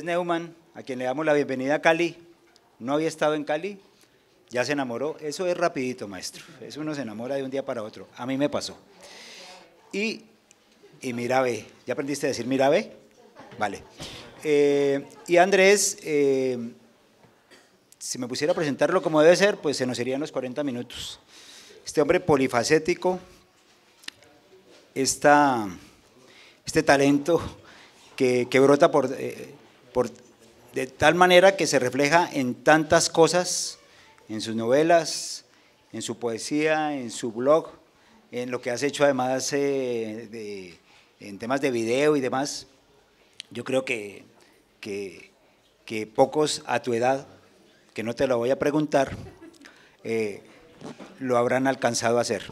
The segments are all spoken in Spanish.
Neumann, a quien le damos la bienvenida a Cali. No había estado en Cali, ya se enamoró. Eso es rapidito, maestro. Eso uno se enamora de un día para otro. A mí me pasó. Y mira ve. ¿Ya aprendiste a decir mira ve? Vale. Y Andrés, si me pusiera a presentarlo como debe ser, pues se nos irían los 40 minutos. Este hombre polifacético, este talento que brota de tal manera que se refleja en tantas cosas, en sus novelas, en su poesía, en su blog, en lo que has hecho además en temas de video y demás. Yo creo que pocos a tu edad, que no te lo voy a preguntar, lo habrán alcanzado a hacer.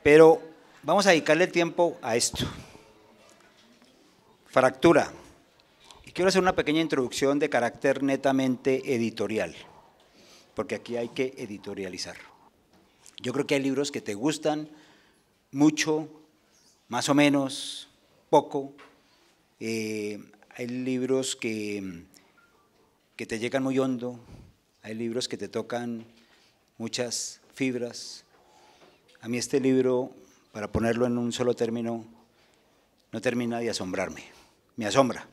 Pero vamos a dedicarle tiempo a esto. Fractura. Y quiero hacer una pequeña introducción de carácter netamente editorial, porque aquí hay que editorializar. Yo creo que hay libros que te gustan mucho, más o menos, poco. Hay libros que te llegan muy hondo, hay libros que te tocan muchas fibras. A mí este libro, para ponerlo en un solo término, no termina de asombrarme, me asombra.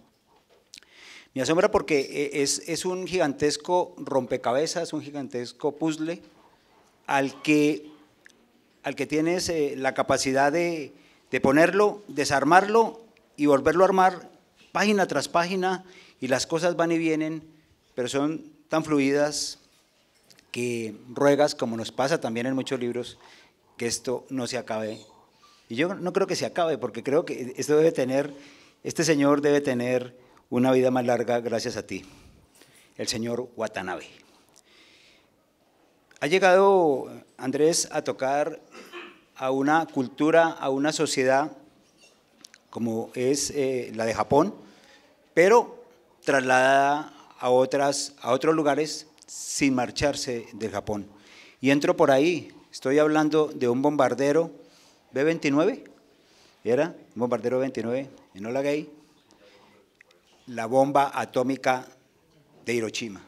Me asombra porque es un gigantesco rompecabezas, un gigantesco puzzle al que tienes la capacidad de ponerlo, desarmarlo y volverlo a armar página tras página, y las cosas van y vienen, pero son tan fluidas que ruegas, como nos pasa también en muchos libros, que esto no se acabe. Y yo no creo que se acabe, porque creo que este señor debe tener una vida más larga gracias a ti, el señor Watanabe. Ha llegado, Andrés, a tocar a una cultura, a una sociedad como es la de Japón, pero trasladada a otros lugares sin marcharse del Japón. Y entro por ahí, estoy hablando de un bombardero B-29, ¿era? Un bombardero B-29, Enola Gay, la bomba atómica de Hiroshima.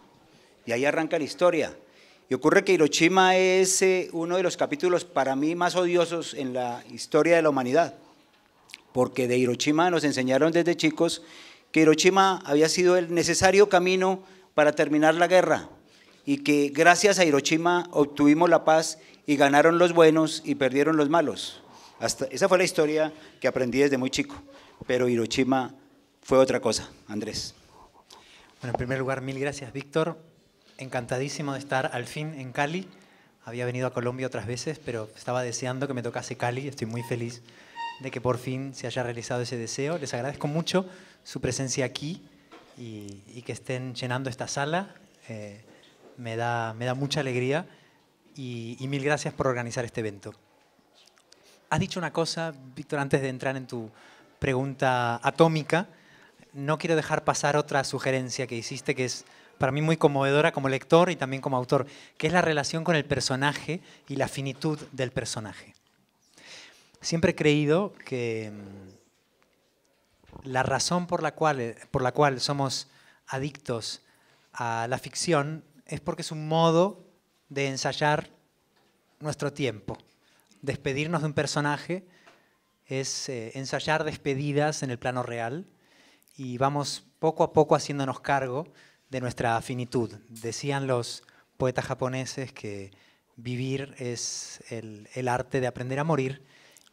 Y ahí arranca la historia. Y ocurre que Hiroshima es uno de los capítulos para mí más odiosos en la historia de la humanidad, porque de Hiroshima nos enseñaron desde chicos que Hiroshima había sido el necesario camino para terminar la guerra, y que gracias a Hiroshima obtuvimos la paz y ganaron los buenos y perdieron los malos. Esa fue la historia que aprendí desde muy chico, pero Hiroshima fue otra cosa. Andrés. Bueno, en primer lugar, mil gracias, Víctor. Encantadísimo de estar al fin en Cali. Había venido a Colombia otras veces, pero estaba deseando que me tocase Cali. Estoy muy feliz de que por fin se haya realizado ese deseo. Les agradezco mucho su presencia aquí y que estén llenando esta sala. Me da mucha alegría y mil gracias por organizar este evento. Has dicho una cosa, Víctor, antes de entrar en tu pregunta atómica. No quiero dejar pasar otra sugerencia que hiciste, que es para mí muy conmovedora como lector y también como autor, que es la relación con el personaje y la finitud del personaje. Siempre he creído que la razón por la cual somos adictos a la ficción es porque es un modo de ensayar nuestro tiempo. Despedirnos de un personaje es ensayar despedidas en el plano real, y vamos poco a poco haciéndonos cargo de nuestra finitud. Decían los poetas japoneses que vivir es el arte de aprender a morir,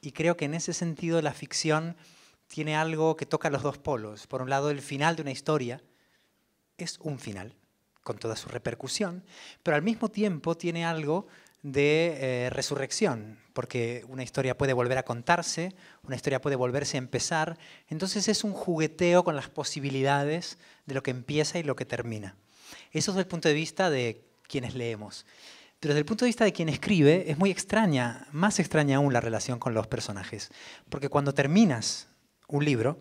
y creo que en ese sentido la ficción tiene algo que toca los dos polos. Por un lado, el final de una historia es un final, con toda su repercusión, pero al mismo tiempo tiene algo de resurrección, porque una historia puede volver a contarse, una historia puede volverse a empezar, entonces es un jugueteo con las posibilidades de lo que empieza y lo que termina. Eso desde el punto de vista de quienes leemos. Pero desde el punto de vista de quien escribe es muy extraña, más extraña aún la relación con los personajes, porque cuando terminas un libro,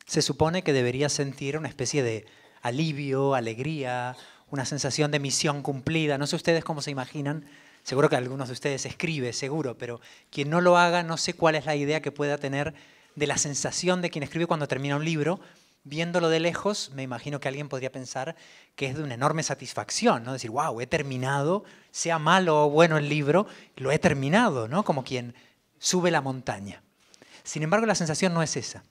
se supone que deberías sentir una especie de alivio, alegría, una sensación de misión cumplida. No sé ustedes cómo se imaginan. Seguro que algunos de ustedes escribe, seguro, pero quien no lo haga, no sé cuál es la idea que pueda tener de la sensación de quien escribe cuando termina un libro, viéndolo de lejos, me imagino que alguien podría pensar que es de una enorme satisfacción, ¿no? Decir, wow, he terminado, sea malo o bueno el libro, lo he terminado, ¿no? Como quien sube la montaña. Sin embargo, la sensación no es esa.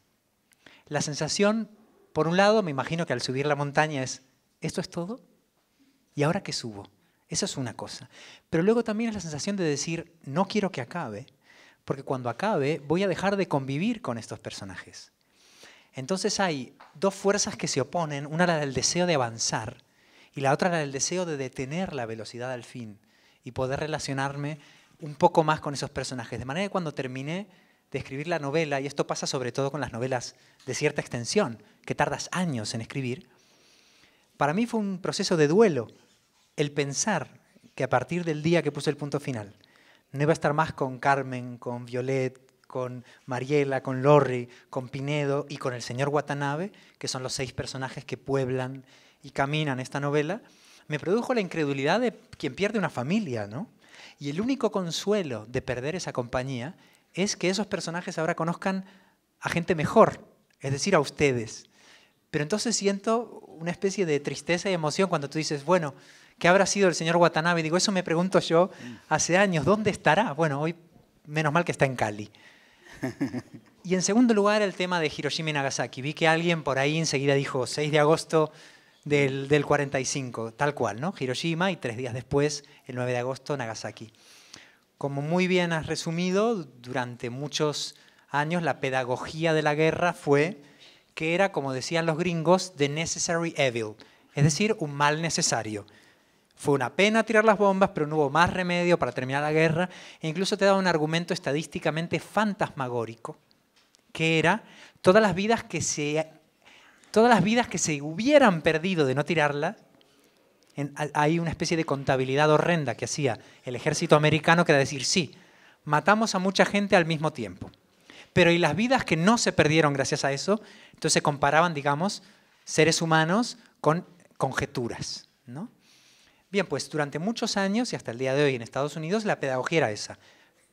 La sensación, por un lado, me imagino que al subir la montaña es, ¿esto es todo? ¿Y ahora qué subo? Eso es una cosa. Pero luego también es la sensación de decir, no quiero que acabe, porque cuando acabe voy a dejar de convivir con estos personajes. Entonces hay dos fuerzas que se oponen, una la del deseo de avanzar y la otra la del deseo de detener la velocidad al fin y poder relacionarme un poco más con esos personajes. De manera que cuando terminé de escribir la novela, y esto pasa sobre todo con las novelas de cierta extensión, que tardas años en escribir, para mí fue un proceso de duelo el pensar que a partir del día que puse el punto final no iba a estar más con Carmen, con Violet, con Mariela, con Lorri, con Pinedo y con el señor Watanabe, que son los 6 personajes que pueblan y caminan esta novela, me produjo la incredulidad de quien pierde una familia, ¿no? Y el único consuelo de perder esa compañía es que esos personajes ahora conozcan a gente mejor, es decir, a ustedes. Pero entonces siento una especie de tristeza y emoción cuando tú dices, bueno, ¿qué habrá sido el señor Watanabe? Digo, eso me pregunto yo hace años, ¿dónde estará? Bueno, hoy menos mal que está en Cali. Y en segundo lugar, el tema de Hiroshima y Nagasaki. Vi que alguien por ahí enseguida dijo 6 de agosto del 45, tal cual, ¿no? Hiroshima y 3 días después, el 9 de agosto, Nagasaki. Como muy bien has resumido, durante muchos años la pedagogía de la guerra fue que era, como decían los gringos, the necessary evil, es decir, un mal necesario. Fue una pena tirar las bombas, pero no hubo más remedio para terminar la guerra. E incluso te daba un argumento estadísticamente fantasmagórico, que era todas las vidas que se hubieran perdido de no tirarlas. Hay una especie de contabilidad horrenda que hacía el ejército americano, que era decir, sí, matamos a mucha gente al mismo tiempo. Pero ¿y las vidas que no se perdieron gracias a eso? Entonces se comparaban, digamos, seres humanos con conjeturas, ¿no? Bien, pues durante muchos años y hasta el día de hoy en Estados Unidos la pedagogía era esa.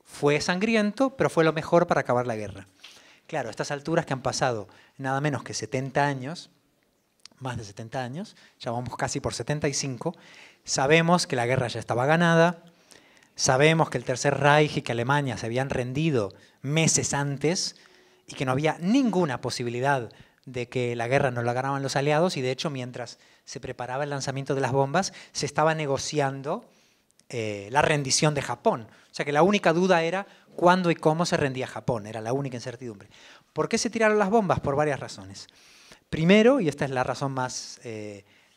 Fue sangriento, pero fue lo mejor para acabar la guerra. Claro, a estas alturas que han pasado nada menos que 70 años, más de 70 años, ya vamos casi por 75, sabemos que la guerra ya estaba ganada, sabemos que el Tercer Reich y que Alemania se habían rendido meses antes y que no había ninguna posibilidad de que la guerra no la ganaban los aliados, y de hecho mientras se preparaba el lanzamiento de las bombas se estaba negociando la rendición de Japón. O sea que la única duda era cuándo y cómo se rendía Japón, era la única incertidumbre. ¿Por qué se tiraron las bombas? Por varias razones. Primero, y esta es la razón más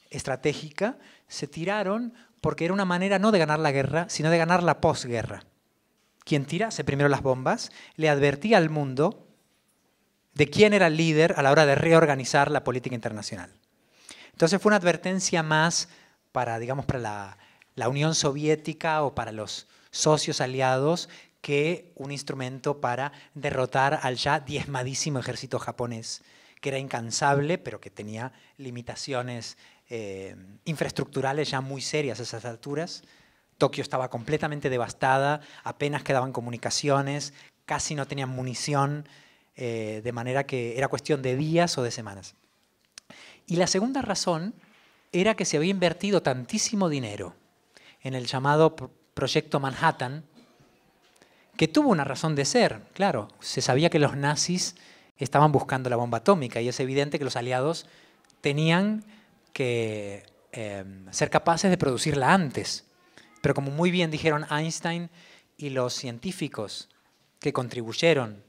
estratégica, se tiraron porque era una manera no de ganar la guerra, sino de ganar la posguerra. Quien tirase primero las bombas le advertía al mundo de quién era el líder a la hora de reorganizar la política internacional. Entonces fue una advertencia más para, digamos, para la Unión Soviética o para los socios aliados que un instrumento para derrotar al ya diezmadísimo ejército japonés, que era incansable, pero que tenía limitaciones infraestructurales ya muy serias a esas alturas. Tokio estaba completamente devastada, apenas quedaban comunicaciones, casi no tenían munición, de manera que era cuestión de días o de semanas. Y la segunda razón era que se había invertido tantísimo dinero en el llamado Proyecto Manhattan, que tuvo una razón de ser. Claro, se sabía que los nazis estaban buscando la bomba atómica y es evidente que los aliados tenían que ser capaces de producirla antes. Pero como muy bien dijeron Einstein y los científicos que contribuyeron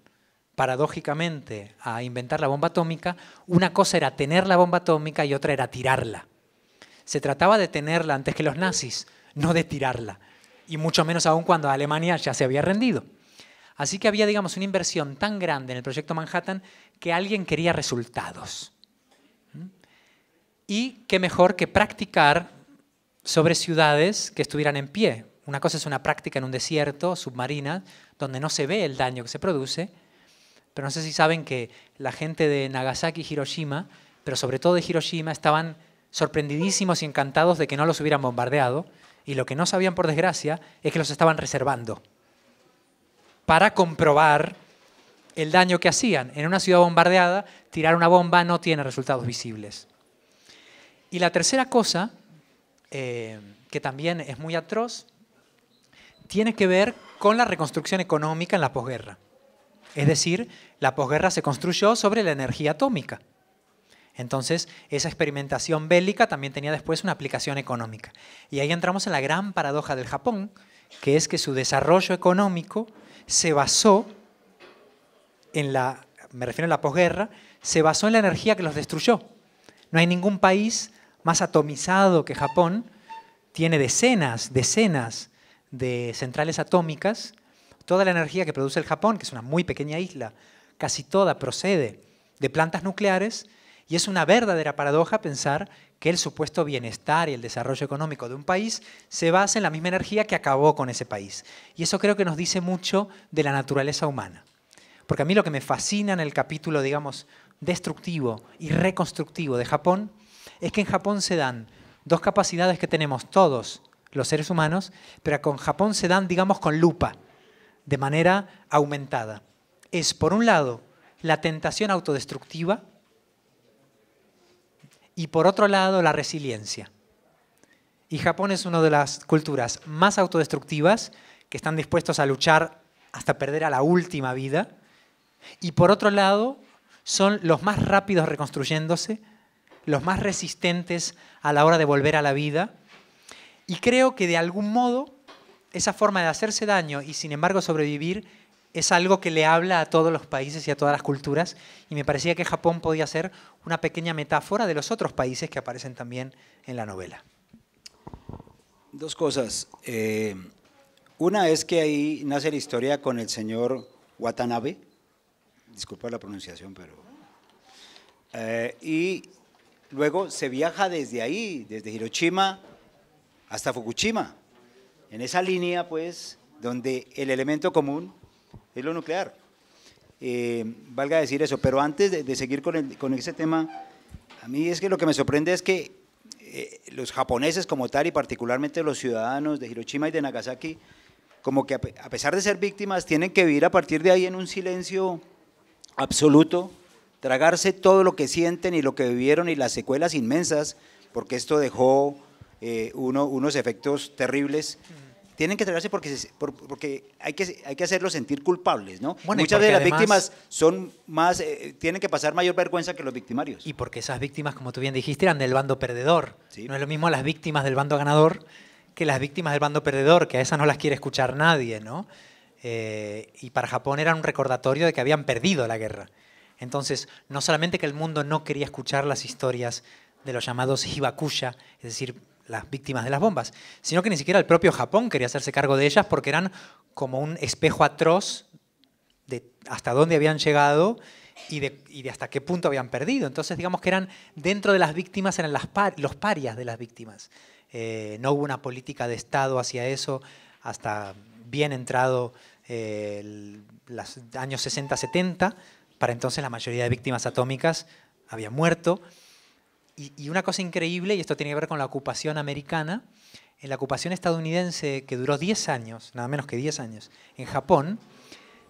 paradójicamente a inventar la bomba atómica, una cosa era tener la bomba atómica y otra era tirarla. Se trataba de tenerla antes que los nazis, no de tirarla, y mucho menos aún cuando Alemania ya se había rendido. Así que había, digamos, una inversión tan grande en el Proyecto Manhattan que alguien quería resultados. Y qué mejor que practicar sobre ciudades que estuvieran en pie. Una cosa es una práctica en un desierto, submarina, donde no se ve el daño que se produce, pero no sé si saben que la gente de Nagasaki y Hiroshima, pero sobre todo de Hiroshima, estaban sorprendidísimos y encantados de que no los hubieran bombardeado, y lo que no sabían, por desgracia, es que los estaban reservando para comprobar el daño que hacían. En una ciudad bombardeada, tirar una bomba no tiene resultados visibles. Y la tercera cosa, que también es muy atroz, tiene que ver con la reconstrucción económica en la posguerra. Es decir, la posguerra se construyó sobre la energía atómica. Entonces, esa experimentación bélica también tenía después una aplicación económica. Y ahí entramos en la gran paradoja del Japón, que es que su desarrollo económico se basó me refiero a la posguerra, se basó en la energía que los destruyó. No hay ningún país más atomizado que Japón, tiene decenas de centrales atómicas. Toda la energía que produce el Japón, que es una muy pequeña isla, casi toda procede de plantas nucleares, y es una verdadera paradoja pensar que el supuesto bienestar y el desarrollo económico de un país se basa en la misma energía que acabó con ese país. Y eso creo que nos dice mucho de la naturaleza humana. Porque a mí lo que me fascina en el capítulo, digamos, destructivo y reconstructivo de Japón, es que en Japón se dan dos capacidades que tenemos todos los seres humanos, pero con Japón se dan, digamos, con lupa, de manera aumentada. Es, por un lado, la tentación autodestructiva y, por otro lado, la resiliencia. Y Japón es una de las culturas más autodestructivas, que están dispuestos a luchar hasta perder a la última vida, y por otro lado, son los más rápidos reconstruyéndose, los más resistentes a la hora de volver a la vida, y creo que de algún modo esa forma de hacerse daño y sin embargo sobrevivir es algo que le habla a todos los países y a todas las culturas, y me parecía que Japón podía ser una pequeña metáfora de los otros países que aparecen también en la novela. Dos cosas. Una es que ahí nace la historia con el señor Watanabe, disculpa la pronunciación, pero... y luego se viaja desde ahí, desde Hiroshima hasta Fukushima, en esa línea, pues, donde el elemento común es lo nuclear. Valga decir eso, pero antes de seguir con ese tema, a mí es que lo que me sorprende es que los japoneses como tal, y particularmente los ciudadanos de Hiroshima y de Nagasaki, como que a pesar de ser víctimas, tienen que vivir a partir de ahí en un silencio absoluto, tragarse todo lo que sienten y lo que vivieron y las secuelas inmensas, porque esto dejó unos efectos terribles. Tienen que tragarse porque hay que hacerlos sentir culpables, ¿no? Bueno, muchas de las además, víctimas son más, tienen que pasar mayor vergüenza que los victimarios. Y porque esas víctimas, como tú bien dijiste, eran del bando perdedor. Sí. No es lo mismo las víctimas del bando ganador que las víctimas del bando perdedor, que a esas no las quiere escuchar nadie, ¿no? Y para Japón era un recordatorio de que habían perdido la guerra. Entonces, no solamente que el mundo no quería escuchar las historias de los llamados hibakusha, es decir, las víctimas de las bombas, sino que ni siquiera el propio Japón quería hacerse cargo de ellas porque eran como un espejo atroz de hasta dónde habían llegado y de hasta qué punto habían perdido. Entonces, digamos que eran, dentro de las víctimas, eran los parias de las víctimas. No hubo una política de Estado hacia eso hasta bien entrado los años 60-70. Para entonces la mayoría de víctimas atómicas habían muerto. Y una cosa increíble, y esto tiene que ver con la ocupación americana, en la ocupación estadounidense que duró 10 años, nada menos que 10 años, en Japón,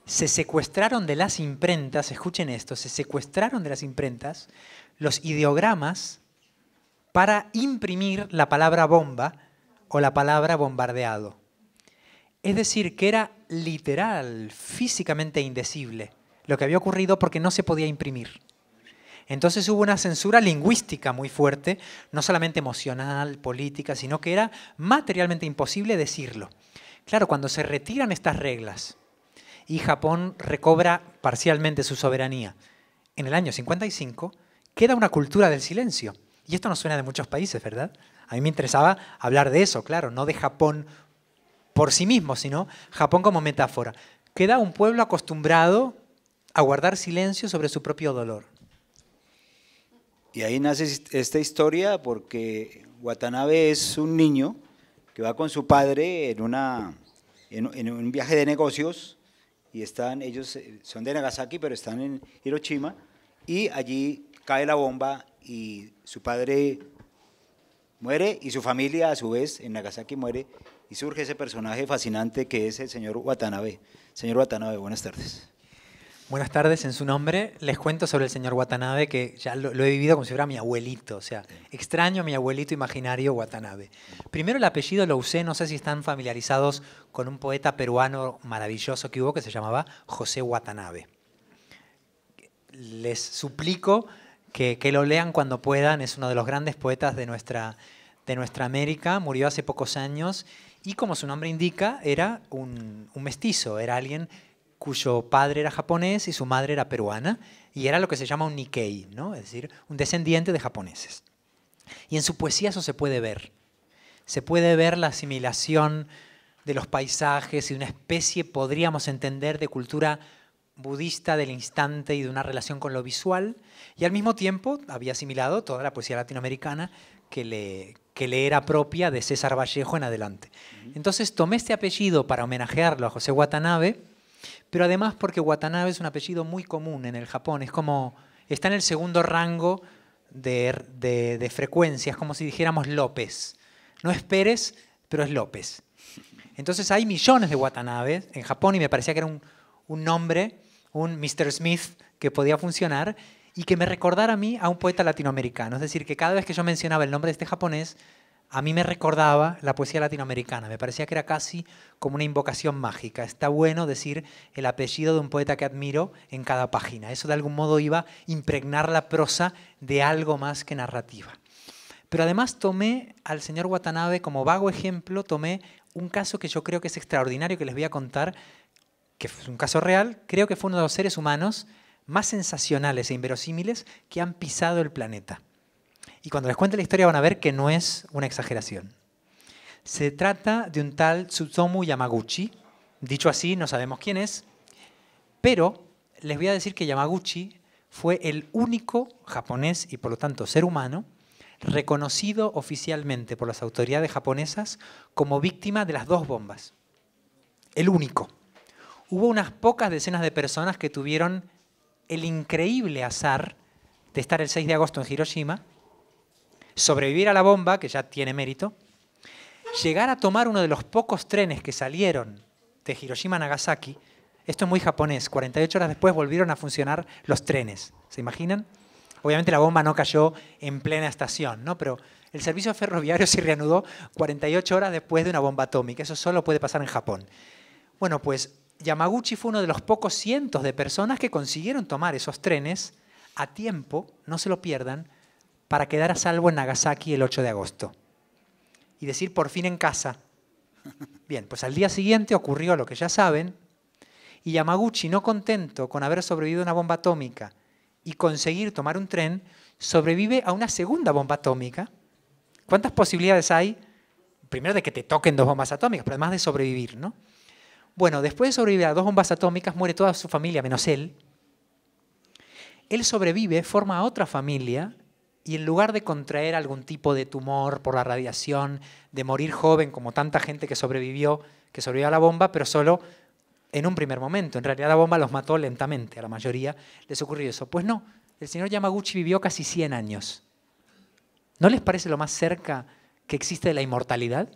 se secuestraron de las imprentas, escuchen esto, se secuestraron de las imprentas los ideogramas para imprimir la palabra bomba o la palabra bombardeado. Es decir, que era literal, físicamente indecible lo que había ocurrido porque no se podía imprimir. Entonces hubo una censura lingüística muy fuerte, no solamente emocional, política, sino que era materialmente imposible decirlo. Claro, cuando se retiran estas reglas y Japón recobra parcialmente su soberanía en el año 55, queda una cultura del silencio. Y esto nos suena de muchos países, ¿verdad? A mí me interesaba hablar de eso, claro, no de Japón por sí mismo, sino Japón como metáfora. Queda un pueblo acostumbrado a guardar silencio sobre su propio dolor. Y ahí nace esta historia porque Watanabe es un niño que va con su padre en un viaje de negocios y ellos son de Nagasaki pero están en Hiroshima y allí cae la bomba y su padre muere y su familia a su vez en Nagasaki muere y surge ese personaje fascinante que es el señor Watanabe. Señor Watanabe, buenas tardes. Buenas tardes, en su nombre les cuento sobre el señor Watanabe, que ya lo he vivido como si fuera mi abuelito, o sea, extraño a mi abuelito imaginario Watanabe. Primero el apellido lo usé, no sé si están familiarizados con un poeta peruano maravilloso que hubo que se llamaba José Watanabe. Les suplico que lo lean cuando puedan, es uno de los grandes poetas de nuestra América, murió hace pocos años y como su nombre indica, era un mestizo, era alguien cuyo padre era japonés y su madre era peruana, y era lo que se llama un Nikkei, ¿no? Es decir, un descendiente de japoneses. Y en su poesía eso se puede ver. Se puede ver la asimilación de los paisajes y una especie, podríamos entender, de cultura budista del instante y de una relación con lo visual, y al mismo tiempo había asimilado toda la poesía latinoamericana que le era propia de César Vallejo en adelante. Entonces tomé este apellido para homenajearlo a José Watanabe, pero además porque Watanabe es un apellido muy común en el Japón, es como, está en el segundo rango de frecuencia, es como si dijéramos López. No es Pérez, pero es López. Entonces hay millones de Watanabe en Japón y me parecía que era un nombre, un Mr. Smith que podía funcionar y que me recordara a mí a un poeta latinoamericano. Es decir, que cada vez que yo mencionaba el nombre de este japonés, a mí me recordaba la poesía latinoamericana. Me parecía que era casi como una invocación mágica. Está bueno decir el apellido de un poeta que admiro en cada página. Eso de algún modo iba a impregnar la prosa de algo más que narrativa. Pero además tomé al señor Watanabe como vago ejemplo, tomé un caso que yo creo que es extraordinario, que les voy a contar, que es un caso real. Creo que fue uno de los seres humanos más sensacionales e inverosímiles que han pisado el planeta. Y cuando les cuente la historia van a ver que no es una exageración. Se trata de un tal Tsutomu Yamaguchi. Dicho así, no sabemos quién es, pero les voy a decir que Yamaguchi fue el único japonés y por lo tanto ser humano reconocido oficialmente por las autoridades japonesas como víctima de las dos bombas. El único. Hubo unas pocas decenas de personas que tuvieron el increíble azar de estar el 6 de agosto en Hiroshima, sobrevivir a la bomba, que ya tiene mérito, llegar a tomar uno de los pocos trenes que salieron de Hiroshima a Nagasaki. Esto es muy japonés, 48 horas después volvieron a funcionar los trenes. ¿Se imaginan? Obviamente la bomba no cayó en plena estación, ¿no? Pero el servicio ferroviario se reanudó 48 horas después de una bomba atómica. Eso solo puede pasar en Japón. Bueno, pues Yamaguchi fue uno de los pocos cientos de personas que consiguieron tomar esos trenes a tiempo, no se lo pierdan, para quedar a salvo en Nagasaki el 8 de agosto. Y decir, por fin en casa. Bien, pues al día siguiente ocurrió lo que ya saben, y Yamaguchi, no contento con haber sobrevivido a una bomba atómica y conseguir tomar un tren, sobrevive a una segunda bomba atómica. ¿Cuántas posibilidades hay? Primero de que te toquen dos bombas atómicas, pero además de sobrevivir, ¿no? Bueno, después de sobrevivir a dos bombas atómicas, muere toda su familia, menos él. Él sobrevive, forma otra familia, y en lugar de contraer algún tipo de tumor por la radiación, de morir joven como tanta gente que sobrevivió a la bomba, pero solo en un primer momento. En realidad la bomba los mató lentamente, a la mayoría les ocurrió eso. Pues no, el señor Yamaguchi vivió casi 100 años. ¿No les parece lo más cerca que existe de la inmortalidad?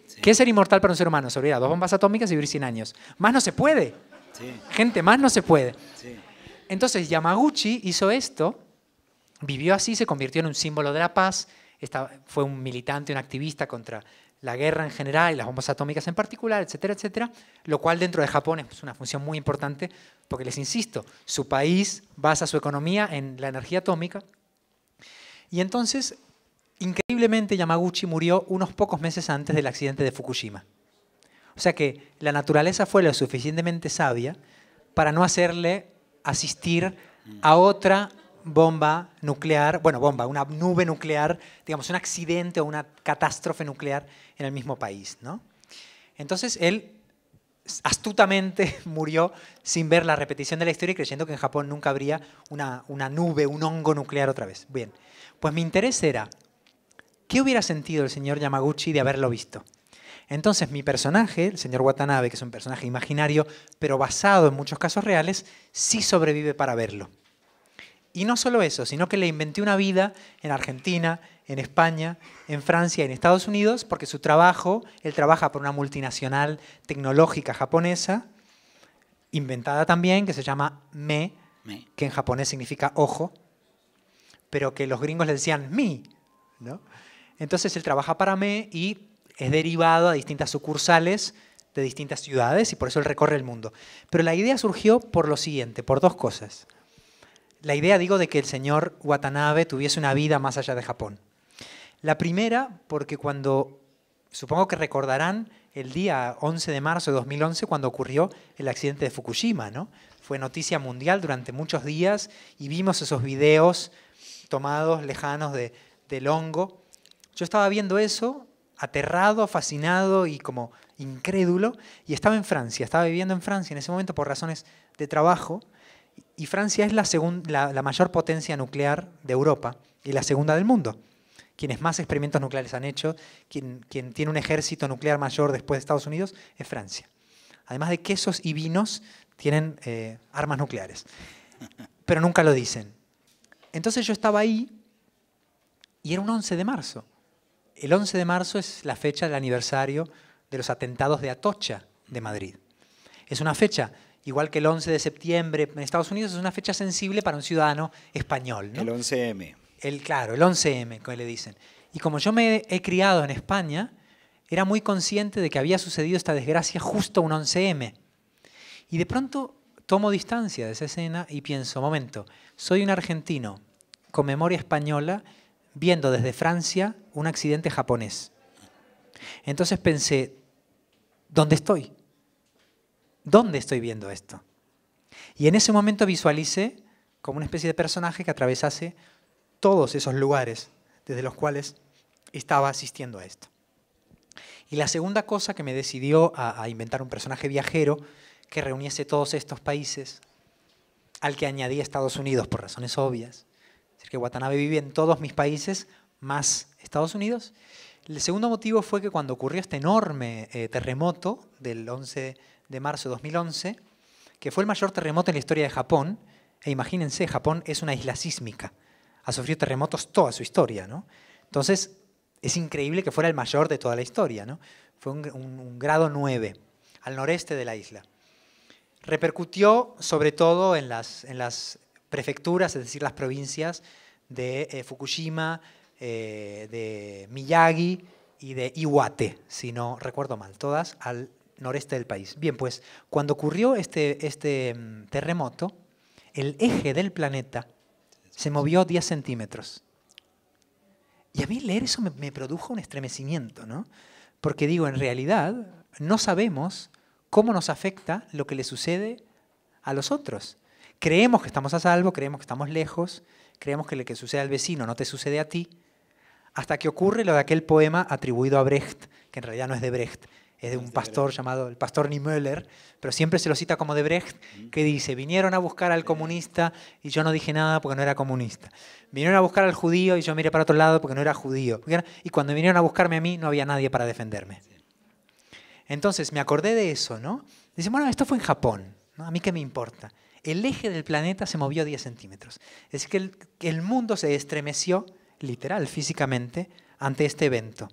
Sí. ¿Qué es ser inmortal para un ser humano? Sobrevivir a dos bombas atómicas y vivir 100 años. Más no se puede. Sí. Gente, más no se puede. Sí. Entonces Yamaguchi hizo esto, vivió así, se convirtió en un símbolo de la paz, fue un militante, un activista contra la guerra en general y las bombas atómicas en particular, etcétera, etcétera, lo cual dentro de Japón es una función muy importante porque, les insisto, su país basa su economía en la energía atómica. Y entonces, increíblemente, Yamaguchi murió unos pocos meses antes del accidente de Fukushima. O sea que la naturaleza fue lo suficientemente sabia para no hacerle asistir a otra bomba nuclear, una nube nuclear, digamos, un accidente o una catástrofe nuclear en el mismo país, ¿no? Entonces él astutamente murió sin ver la repetición de la historia y creyendo que en Japón nunca habría una nube, un hongo nuclear otra vez. Bien, pues mi interés era, ¿qué hubiera sentido el señor Yamaguchi de haberlo visto? Entonces mi personaje, el señor Watanabe, que es un personaje imaginario, pero basado en muchos casos reales, sí sobrevive para verlo. Y no solo eso, sino que le inventé una vida en Argentina, en España, en Francia y en Estados Unidos, porque él trabaja por una multinacional tecnológica japonesa, inventada también, que se llama me, Me. que en japonés significa ojo, pero que los gringos le decían mi, ¿no? Entonces él trabaja para me y es derivado a distintas sucursales de distintas ciudades y por eso él recorre el mundo. Pero la idea surgió por lo siguiente, por dos cosas. La idea, digo, de que el señor Watanabe tuviese una vida más allá de Japón. La primera, porque supongo que recordarán el día 11 de marzo de 2011 cuando ocurrió el accidente de Fukushima, ¿no? Fue noticia mundial durante muchos días y vimos esos videos tomados lejanos del hongo. Yo estaba viendo eso, aterrado, fascinado y como incrédulo, y estaba en Francia, estaba viviendo en Francia en ese momento por razones de trabajo, y Francia es la mayor potencia nuclear de Europa y la segunda del mundo. Quienes más experimentos nucleares han hecho, quien tiene un ejército nuclear mayor después de Estados Unidos, es Francia. Además de quesos y vinos, tienen armas nucleares. Pero nunca lo dicen. Entonces yo estaba ahí y era un 11 de marzo. El 11 de marzo es la fecha del aniversario de los atentados de Atocha de Madrid. Es una fecha, igual que el 11 de septiembre en Estados Unidos, es una fecha sensible para un ciudadano español, ¿no? El 11M. Claro, el 11M, como le dicen. Y como yo me he criado en España, era muy consciente de que había sucedido esta desgracia justo un 11M. Y de pronto tomo distancia de esa escena y pienso, momento, soy un argentino con memoria española viendo desde Francia un accidente japonés. Entonces pensé, ¿dónde estoy? ¿Dónde estoy viendo esto? Y en ese momento visualicé como una especie de personaje que atravesase todos esos lugares desde los cuales estaba asistiendo a esto. Y la segunda cosa que me decidió a inventar un personaje viajero que reuniese todos estos países, al que añadí Estados Unidos por razones obvias, es decir, que Watanabe vive en todos mis países más Estados Unidos. El segundo motivo fue que cuando ocurrió este enorme terremoto del 11 de marzo de 2011, que fue el mayor terremoto en la historia de Japón, e imagínense, Japón es una isla sísmica, ha sufrido terremotos toda su historia, ¿no? Entonces, es increíble que fuera el mayor de toda la historia, ¿no? Fue un grado 9 al noreste de la isla. Repercutió sobre todo en las prefecturas, es decir, las provincias de Fukushima, de Miyagi y de Iwate, si no recuerdo mal, todas al noreste del país. Bien, pues cuando ocurrió este terremoto, el eje del planeta se movió 10 centímetros. Y a mí leer eso me produjo un estremecimiento, ¿no? Porque digo, en realidad no sabemos cómo nos afecta lo que le sucede a los otros. Creemos que estamos a salvo, creemos que estamos lejos, creemos que lo que sucede al vecino no te sucede a ti, hasta que ocurre lo de aquel poema atribuido a Brecht, que en realidad no es de Brecht, es de un pastor llamado el pastor Niemöller, pero siempre se lo cita como de Brecht, que dice, vinieron a buscar al comunista y yo no dije nada porque no era comunista. Vinieron a buscar al judío y yo miré para otro lado porque no era judío. Y cuando vinieron a buscarme a mí no había nadie para defenderme. Entonces me acordé de eso, ¿no? Dice, bueno, esto fue en Japón, ¿no? ¿A mí qué me importa? El eje del planeta se movió 10 centímetros. Es decir, que el mundo se estremeció, literal, físicamente, ante este evento.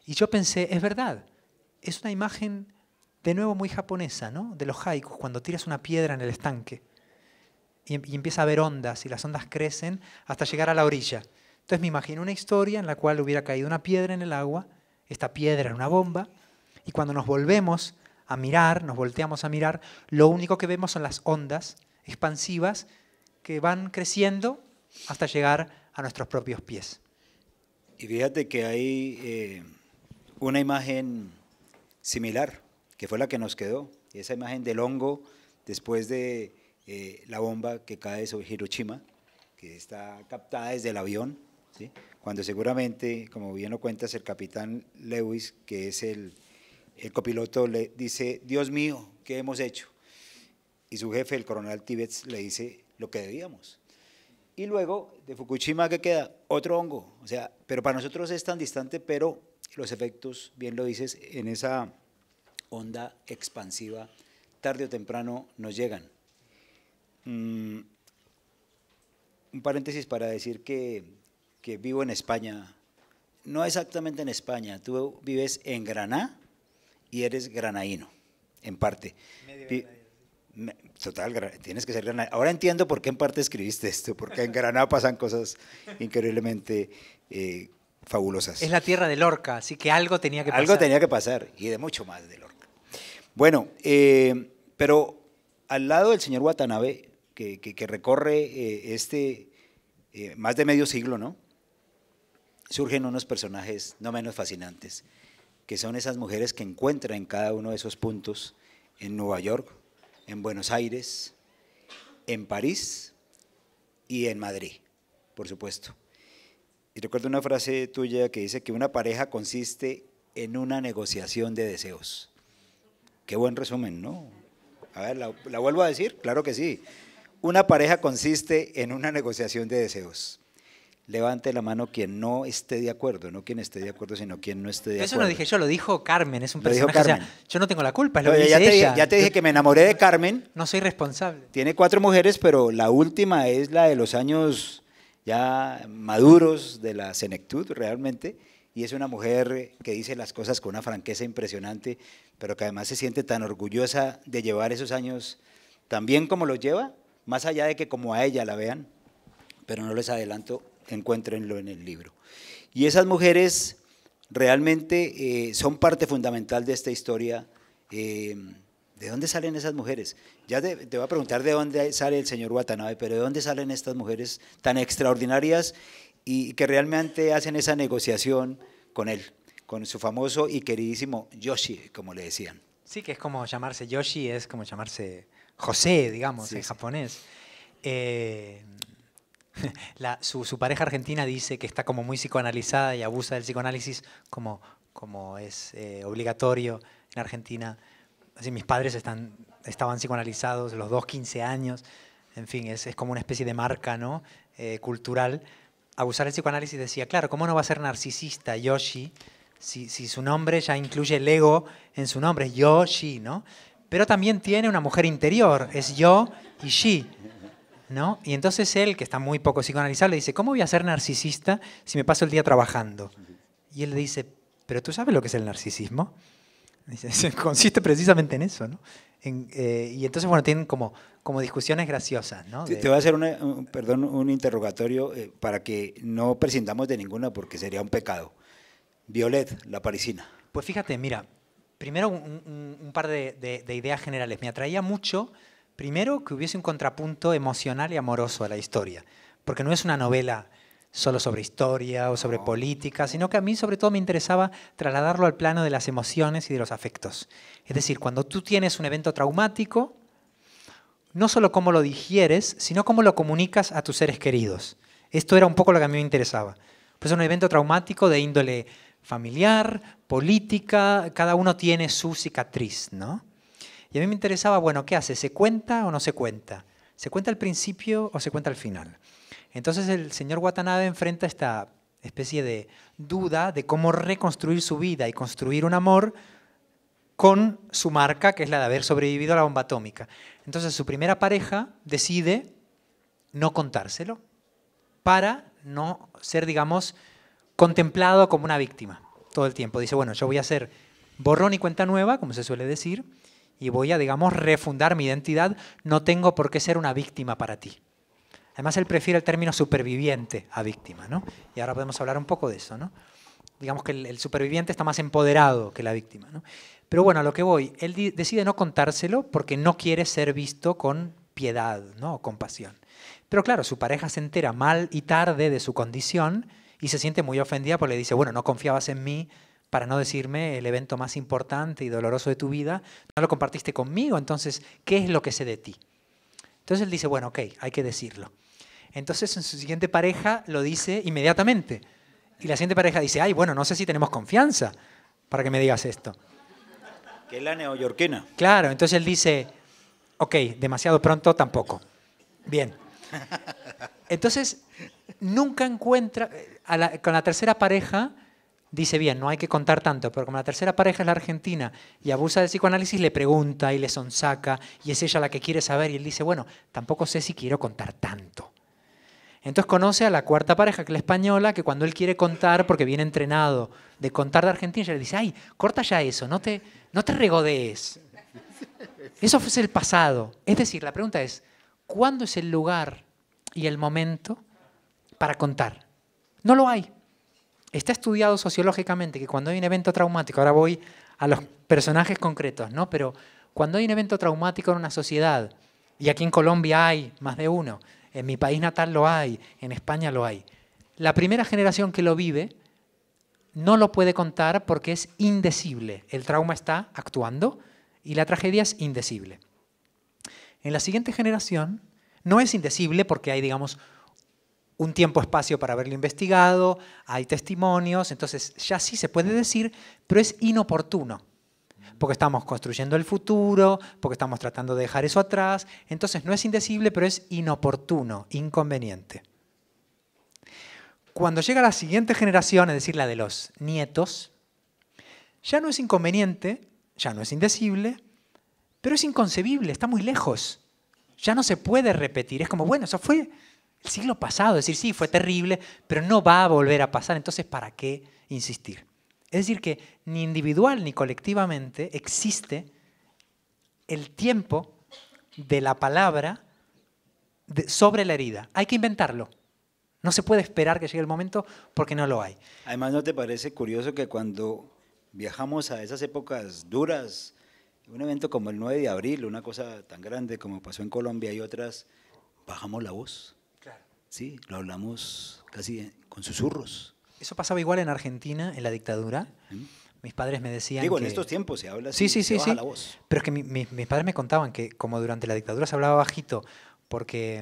Y yo pensé, es verdad, es una imagen de nuevo muy japonesa, ¿no? De los haikus, cuando tiras una piedra en el estanque y empieza a haber ondas y las ondas crecen hasta llegar a la orilla. Entonces me imagino una historia en la cual hubiera caído una piedra en el agua, esta piedra era una bomba, y cuando nos volvemos a mirar, nos volteamos a mirar, lo único que vemos son las ondas expansivas que van creciendo hasta llegar a nuestros propios pies. Y fíjate que hay una imagen similar, que fue la que nos quedó, esa imagen del hongo después de la bomba que cae sobre Hiroshima, que está captada desde el avión, ¿sí? Cuando seguramente, como bien lo cuentas, el capitán Lewis, que es el copiloto, le dice, Dios mío, ¿qué hemos hecho? Y su jefe, el coronel Tibbets, le dice lo que debíamos. Y luego, de Fukushima, ¿qué queda? Otro hongo. O sea, pero para nosotros es tan distante, pero los efectos, bien lo dices, en esa onda expansiva, tarde o temprano nos llegan. Un paréntesis para decir que vivo en España, no exactamente en España, tú vives en Granada y eres granaíno, en parte. Total, tienes que ser Granada. Ahora entiendo por qué en parte escribiste esto, porque en Granada pasan cosas increíblemente fabulosas. Es la tierra de Lorca, así que algo tenía que pasar. Algo tenía que pasar, y de mucho más de Lorca. Bueno, pero al lado del señor Watanabe, que recorre más de medio siglo, ¿no? Surgen unos personajes no menos fascinantes, que son esas mujeres que encuentra en cada uno de esos puntos, en Nueva York, en Buenos Aires, en París y en Madrid, por supuesto. Y recuerdo una frase tuya que dice que una pareja consiste en una negociación de deseos. Qué buen resumen, ¿no? A ver, ¿la vuelvo a decir? Claro que sí. Una pareja consiste en una negociación de deseos. Levante la mano quien no esté de acuerdo, no quien esté de acuerdo, sino quien no esté de acuerdo. Eso no dije yo, lo dijo Carmen, es un Lo dijo personaje. Carmen. O sea, yo no tengo la culpa, es lo No, que dice ella. ya te dije que me enamoré de Carmen. No soy responsable. Tiene 4 mujeres, pero la última es la de los años ya maduros de la senectud realmente, y es una mujer que dice las cosas con una franqueza impresionante, pero que además se siente tan orgullosa de llevar esos años tan bien como los lleva, más allá de que como a ella la vean, pero no les adelanto, encuéntrenlo en el libro. Y esas mujeres realmente son parte fundamental de esta historia. ¿De dónde salen esas mujeres? Ya te voy a preguntar de dónde sale el señor Watanabe, pero ¿de dónde salen estas mujeres tan extraordinarias y que realmente hacen esa negociación con él, con su famoso y queridísimo Yoshi, como le decían? Sí, que es como llamarse Yoshi, es como llamarse José, digamos, Sí, en sí. japonés. Su pareja argentina dice que está como muy psicoanalizada y abusa del psicoanálisis como es obligatorio en Argentina. Así, mis padres estaban psicoanalizados, los dos 15 años, en fin, es como una especie de marca, ¿no? Cultural. Abusar del psicoanálisis decía, claro, ¿cómo no va a ser narcisista Yoshi si su nombre ya incluye el ego en su nombre, es Yoshi, ¿no? Pero también tiene una mujer interior, es yo y she, ¿no? Y entonces él, que está muy poco psicoanalizado, le dice, ¿cómo voy a ser narcisista si me paso el día trabajando? Y él le dice, ¿pero tú sabes lo que es el narcisismo? Dice, consiste precisamente en eso, ¿no? Y entonces, bueno, tienen como discusiones graciosas, ¿no? Te voy a hacer un interrogatorio para que no prescindamos de ninguna porque sería un pecado. Violet, la parisina. Pues fíjate, mira, primero un par de ideas generales. Me atraía mucho, primero, que hubiese un contrapunto emocional y amoroso a la historia, porque no es una novela solo sobre historia o sobre política, sino que a mí sobre todo me interesaba trasladarlo al plano de las emociones y de los afectos. Es decir, cuando tú tienes un evento traumático, no solo cómo lo digieres, sino cómo lo comunicas a tus seres queridos. Esto era un poco lo que a mí me interesaba. Pues un evento traumático de índole familiar, política, cada uno tiene su cicatriz, ¿no? Y a mí me interesaba, bueno, ¿qué hace? ¿Se cuenta o no se cuenta? ¿Se cuenta al principio o se cuenta al final? Entonces el señor Watanabe enfrenta esta especie de duda de cómo reconstruir su vida y construir un amor con su marca, que es la de haber sobrevivido a la bomba atómica. Entonces su primera pareja decide no contárselo para no ser, digamos, contemplado como una víctima todo el tiempo. Dice, bueno, yo voy a hacer borrón y cuenta nueva, como se suele decir, y voy a, digamos, refundar mi identidad. No tengo por qué ser una víctima para ti. Además, él prefiere el término superviviente a víctima, ¿no? Y ahora podemos hablar un poco de eso, ¿no? Digamos que el superviviente está más empoderado que la víctima, ¿no? Pero bueno, a lo que voy, él decide no contárselo porque no quiere ser visto con piedad, ¿no? O compasión. Pero claro, su pareja se entera mal y tarde de su condición y se siente muy ofendida porque le dice, bueno, no confiabas en mí para no decirme el evento más importante y doloroso de tu vida, no lo compartiste conmigo, entonces, ¿qué es lo que sé de ti? Entonces él dice, bueno, ok, hay que decirlo. Entonces en su siguiente pareja lo dice inmediatamente. Y la siguiente pareja dice, ay, bueno, no sé si tenemos confianza para que me digas esto. Que es la neoyorquina. Claro, entonces él dice, ok, demasiado pronto tampoco. Bien. Entonces, nunca encuentra, con la tercera pareja, dice, bien, no hay que contar tanto, pero como la tercera pareja es la argentina y abusa del psicoanálisis, le pregunta y le sonsaca y es ella la que quiere saber y él dice, bueno, tampoco sé si quiero contar tanto. Entonces conoce a la cuarta pareja, que es la española, que cuando él quiere contar, porque viene entrenado de contar de Argentina, ella le dice, ay, corta ya eso, no te regodees. Eso es el pasado. Es decir, la pregunta es, ¿cuándo es el lugar y el momento para contar? No lo hay. Está estudiado sociológicamente que cuando hay un evento traumático, ahora voy a los personajes concretos, ¿no? Pero cuando hay un evento traumático en una sociedad, y aquí en Colombia hay más de uno, en mi país natal lo hay, en España lo hay, la primera generación que lo vive no lo puede contar porque es indecible. El trauma está actuando y la tragedia es indecible. En la siguiente generación no es indecible porque hay, digamos, un tiempo-espacio para haberlo investigado, hay testimonios, entonces ya sí se puede decir, pero es inoportuno, porque estamos construyendo el futuro, porque estamos tratando de dejar eso atrás, entonces no es indecible, pero es inoportuno, inconveniente. Cuando llega la siguiente generación, es decir, la de los nietos, ya no es inconveniente, ya no es indecible, pero es inconcebible, está muy lejos. Ya no se puede repetir, es como, bueno, eso fue el siglo pasado, es decir, sí, fue terrible, pero no va a volver a pasar, entonces, ¿para qué insistir? Es decir, que ni individual ni colectivamente existe el tiempo de la palabra sobre la herida. Hay que inventarlo. No se puede esperar que llegue el momento porque no lo hay. Además, ¿no te parece curioso que cuando viajamos a esas épocas duras, un evento como el 9 de abril, una cosa tan grande como pasó en Colombia y otras, bajamos la voz? Claro. Sí, lo hablamos casi con susurros. Eso pasaba igual en Argentina, en la dictadura. Mis padres me decían Digo, que... en estos tiempos se habla así, sí, se baja la voz. Pero es que mis padres me contaban que como durante la dictadura se hablaba bajito, porque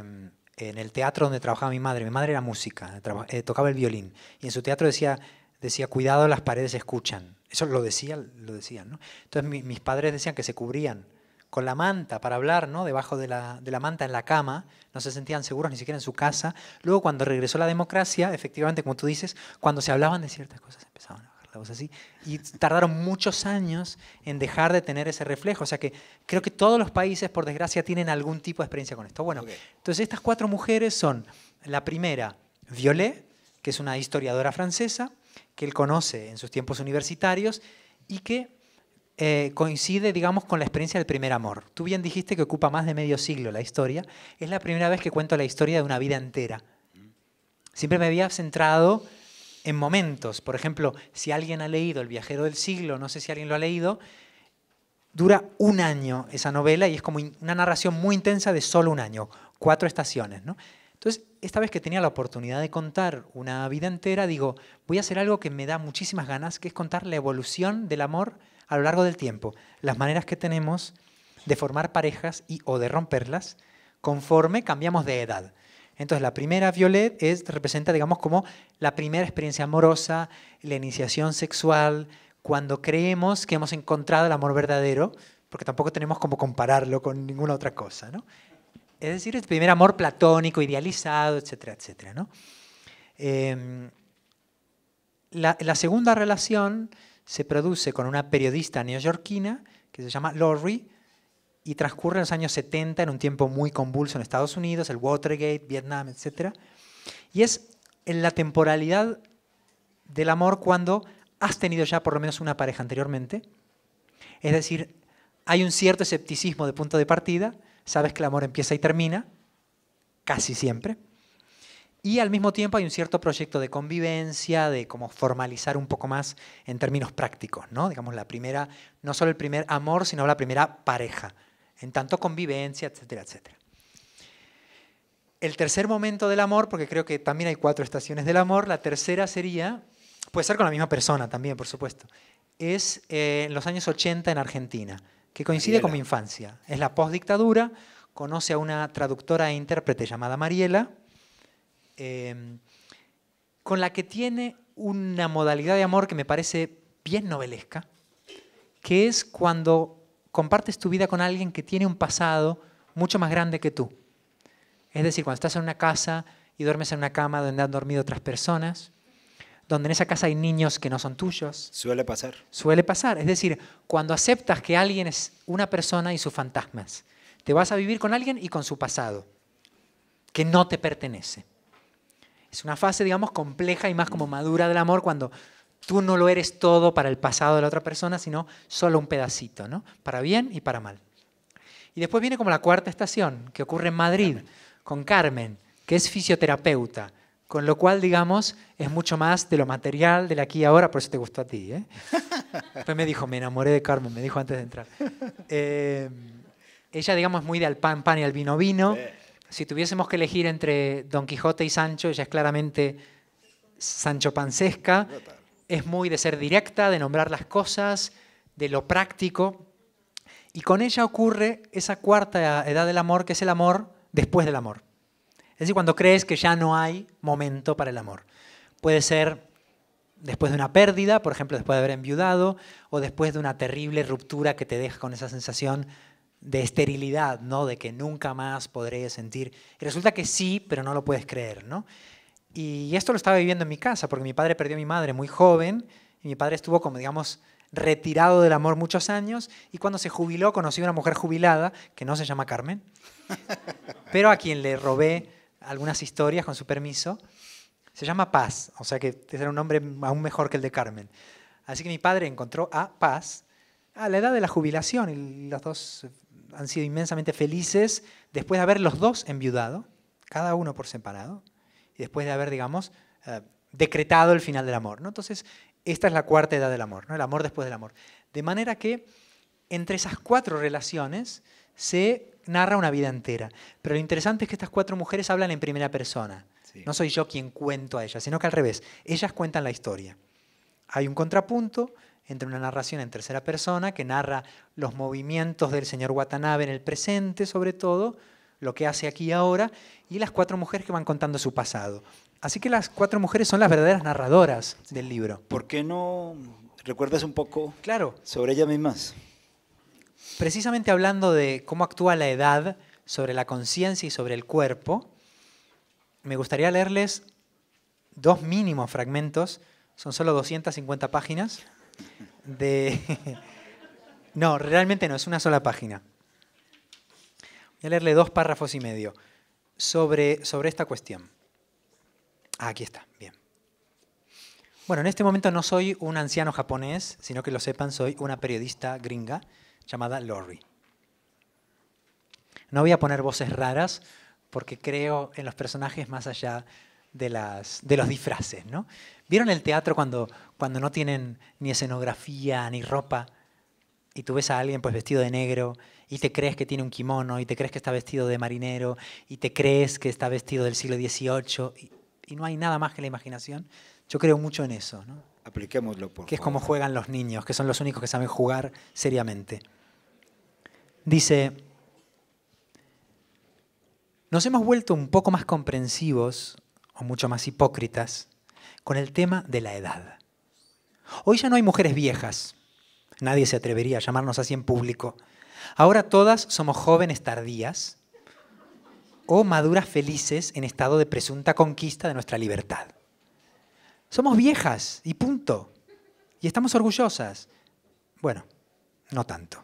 en el teatro donde trabajaba mi madre era música, tocaba el violín, y en su teatro decía cuidado, las paredes escuchan. Eso lo decían, ¿no? Entonces mis padres decían que se cubrían con la manta para hablar, ¿no? Debajo de la manta en la cama, no se sentían seguros ni siquiera en su casa. Luego cuando regresó la democracia, efectivamente, como tú dices, cuando se hablaban de ciertas cosas empezaban a bajar la voz así, y tardaron muchos años en dejar de tener ese reflejo. O sea que creo que todos los países, por desgracia, tienen algún tipo de experiencia con esto. Bueno, entonces estas 4 mujeres son, la primera, Violet, que es una historiadora francesa, que él conoce en sus tiempos universitarios y que coincide, digamos, con la experiencia del primer amor. Tú bien dijiste que ocupa más de medio siglo la historia. Es la primera vez que cuento la historia de una vida entera. Siempre me había centrado en momentos. Por ejemplo, si alguien ha leído El viajero del siglo, no sé si alguien lo ha leído, dura 1 año esa novela y es como una narración muy intensa de solo 1 año, 4 estaciones, ¿no? Entonces, esta vez que tenía la oportunidad de contar una vida entera, digo, voy a hacer algo que me da muchísimas ganas, que es contar la evolución del amor a lo largo del tiempo, las maneras que tenemos de formar parejas o de romperlas conforme cambiamos de edad. Entonces, la primera, Violet, representa, digamos, como la primera experiencia amorosa, la iniciación sexual, cuando creemos que hemos encontrado el amor verdadero, porque tampoco tenemos como compararlo con ninguna otra cosa, ¿no? Es decir, el primer amor platónico, idealizado, etcétera, etcétera, ¿no? La segunda relación se produce con una periodista neoyorquina que se llama Lori y transcurre en los años 70, en un tiempo muy convulso en Estados Unidos, el Watergate, Vietnam, etcétera. Y es en la temporalidad del amor cuando has tenido ya por lo menos una pareja anteriormente. Es decir, hay un cierto escepticismo de punto de partida. Sabes que el amor empieza y termina, casi siempre. Y al mismo tiempo hay un cierto proyecto de convivencia, de cómo formalizar un poco más en términos prácticos, ¿no? Digamos, la primera, no solo el primer amor, sino la primera pareja, en tanto convivencia, etcétera, etcétera. El tercer momento del amor, porque creo que también hay 4 estaciones del amor, la tercera sería, puede ser con la misma persona también, por supuesto, es en los años 80 en Argentina, que coincide con mi infancia. Es la postdictadura, conoce a una traductora e intérprete llamada Mariela, con la que tiene una modalidad de amor que me parece bien novelesca, que es cuando compartes tu vida con alguien que tiene un pasado mucho más grande que tú. Es decir, cuando estás en una casa y duermes en una cama donde han dormido otras personas, donde en esa casa hay niños que no son tuyos. Suele pasar. Suele pasar. Es decir, cuando aceptas que alguien es una persona y sus fantasmas, te vas a vivir con alguien y con su pasado, que no te pertenece. Es una fase, digamos, compleja y más como madura del amor cuando tú no lo eres todo para el pasado de la otra persona, sino solo un pedacito, ¿no? Para bien y para mal. Y después viene como la cuarta estación, que ocurre en Madrid, con Carmen, que es fisioterapeuta, con lo cual, digamos, es mucho más de lo material, del aquí y ahora, por eso te gustó a ti, ¿eh? Después me dijo, me enamoré de Carmen, me dijo antes de entrar. Ella, digamos, es muy de al pan, pan y al vino, vino. Si tuviésemos que elegir entre Don Quijote y Sancho, ella es claramente Sancho Pancesca. Es muy de ser directa, de nombrar las cosas, de lo práctico. Y con ella ocurre esa cuarta edad del amor, que es el amor después del amor. Es decir, cuando crees que ya no hay momento para el amor. Puede ser después de una pérdida, por ejemplo, después de haber enviudado, o después de una terrible ruptura que te deja con esa sensación de esterilidad, ¿no? De que nunca más podré sentir. Y resulta que sí, pero no lo puedes creer, ¿no? Y esto lo estaba viviendo en mi casa, porque mi padre perdió a mi madre muy joven, y mi padre estuvo como, digamos, retirado del amor muchos años, y cuando se jubiló conocí a una mujer jubilada, que no se llama Carmen, pero a quien le robé algunas historias con su permiso. Se llama Paz, o sea que era un nombre aún mejor que el de Carmen. Así que mi padre encontró a Paz a la edad de la jubilación, y los dos han sido inmensamente felices después de haber los dos enviudado, cada uno por separado, y después de haber, digamos, decretado el final del amor, ¿no? Entonces, esta es la cuarta edad del amor, ¿no? El amor después del amor. De manera que entre esas cuatro relaciones se narra una vida entera. Pero lo interesante es que estas cuatro mujeres hablan en primera persona. Sí. No soy yo quien cuento a ellas, sino que al revés. Ellas cuentan la historia. Hay un contrapunto entre una narración en tercera persona que narra los movimientos del señor Watanabe en el presente, sobre todo, lo que hace aquí y ahora, y las cuatro mujeres que van contando su pasado. Así que las cuatro mujeres son las verdaderas narradoras del libro. ¿Por qué no recuerdas un poco claro. sobre ellas mismas? Precisamente hablando de cómo actúa la edad sobre la conciencia y sobre el cuerpo, me gustaría leerles dos mínimos fragmentos, son solo 250 páginas, de... No, realmente no, es una sola página. Voy a leerle 2 párrafos y medio sobre esta cuestión. Aquí está, bien. Bueno, en este momento no soy un anciano japonés, sino que lo sepan, soy una periodista gringa llamada Lori. No voy a poner voces raras porque creo en los personajes más allá de los disfraces, ¿no? ¿Vieron el teatro cuando no tienen ni escenografía ni ropa y tú ves a alguien pues vestido de negro y te crees que tiene un kimono y te crees que está vestido de marinero y te crees que está vestido del siglo XVIII y no hay nada más que la imaginación? Yo creo mucho en eso, ¿no? Apliquémoslo, por favor. Que es como juegan los niños, que son los únicos que saben jugar seriamente. Dice, nos hemos vuelto un poco más comprensivos o mucho más hipócritas con el tema de la edad. Hoy ya no hay mujeres viejas. Nadie se atrevería a llamarnos así en público. Ahora todas somos jóvenes tardías o maduras felices en estado de presunta conquista de nuestra libertad. Somos viejas y punto. Y estamos orgullosas. Bueno, no tanto.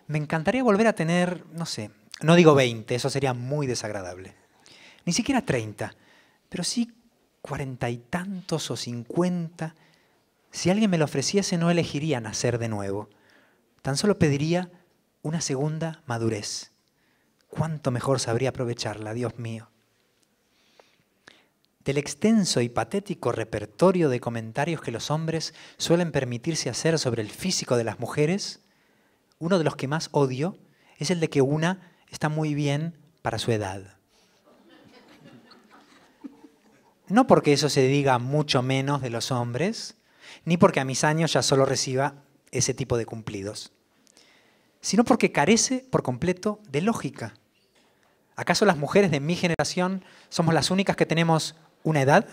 Me encantaría volver a tener, no sé, no digo 20, eso sería muy desagradable. Ni siquiera 30, pero sí 40 y tantos o 50. Si alguien me lo ofreciese, no elegiría nacer de nuevo. Tan solo pediría una segunda madurez. Cuánto mejor sabría aprovecharla, Dios mío. Del extenso y patético repertorio de comentarios que los hombres suelen permitirse hacer sobre el físico de las mujeres, uno de los que más odio es el de que una está muy bien para su edad. No porque eso se diga mucho menos de los hombres, ni porque a mis años ya solo reciba ese tipo de cumplidos, sino porque carece por completo de lógica. ¿Acaso las mujeres de mi generación somos las únicas que tenemos una edad?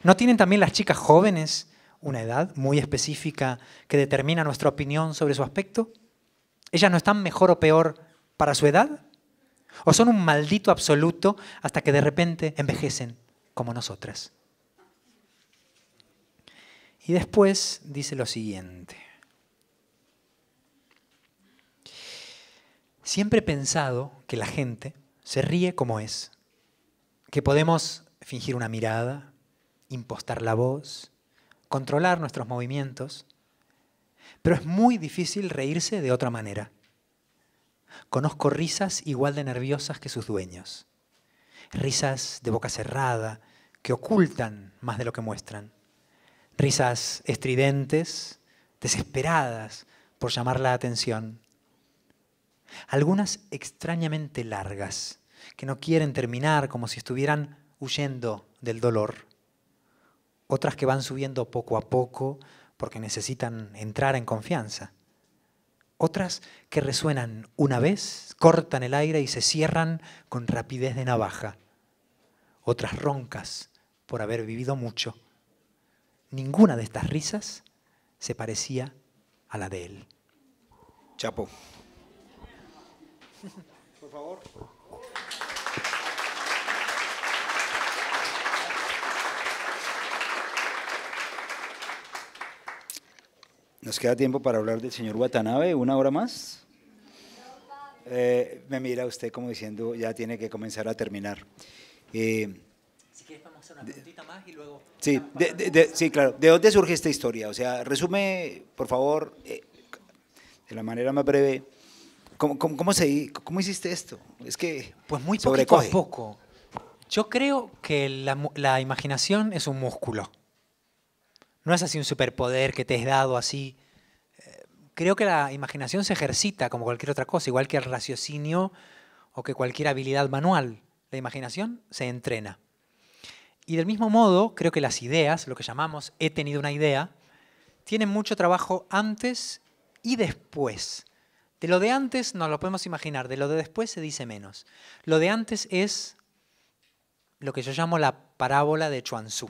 ¿No tienen también las chicas jóvenes una edad muy específica que determina nuestra opinión sobre su aspecto? ¿Ellas no están mejor o peor para su edad? ¿O son un maldito absoluto hasta que de repente envejecen como nosotras? Y después dice lo siguiente. Siempre he pensado que la gente se ríe como es, que podemos fingir una mirada, impostar la voz, controlar nuestros movimientos, pero es muy difícil reírse de otra manera. Conozco risas igual de nerviosas que sus dueños. Risas de boca cerrada, que ocultan más de lo que muestran. Risas estridentes, desesperadas por llamar la atención. Algunas extrañamente largas, que no quieren terminar, como si estuvieran huyendo del dolor. Otras que van subiendo poco a poco porque necesitan entrar en confianza. Otras que resuenan una vez, cortan el aire y se cierran con rapidez de navaja. Otras roncas por haber vivido mucho. Ninguna de estas risas se parecía a la de él. Chapo. Por favor. ¿Nos queda tiempo para hablar del señor Watanabe? ¿Una hora más? Me mira usted como diciendo, ya tiene que comenzar a terminar. Si quieres vamos a hacer una preguntita más y luego... Sí, sí, claro. ¿De dónde surge esta historia? O sea, resume, por favor, de la manera más breve, ¿cómo hiciste esto? Es que pues muy poquito sobrecoge. a poco. Yo creo que la imaginación es un músculo. No es así un superpoder que te es dado así. Creo que la imaginación se ejercita como cualquier otra cosa, igual que el raciocinio o que cualquier habilidad manual. La imaginación se entrena. Y del mismo modo, creo que las ideas, lo que llamamos he tenido una idea, tienen mucho trabajo antes y después. De lo de antes nos lo podemos imaginar, de lo de después se dice menos. Lo de antes es lo que yo llamo la parábola de Chuang Tzu.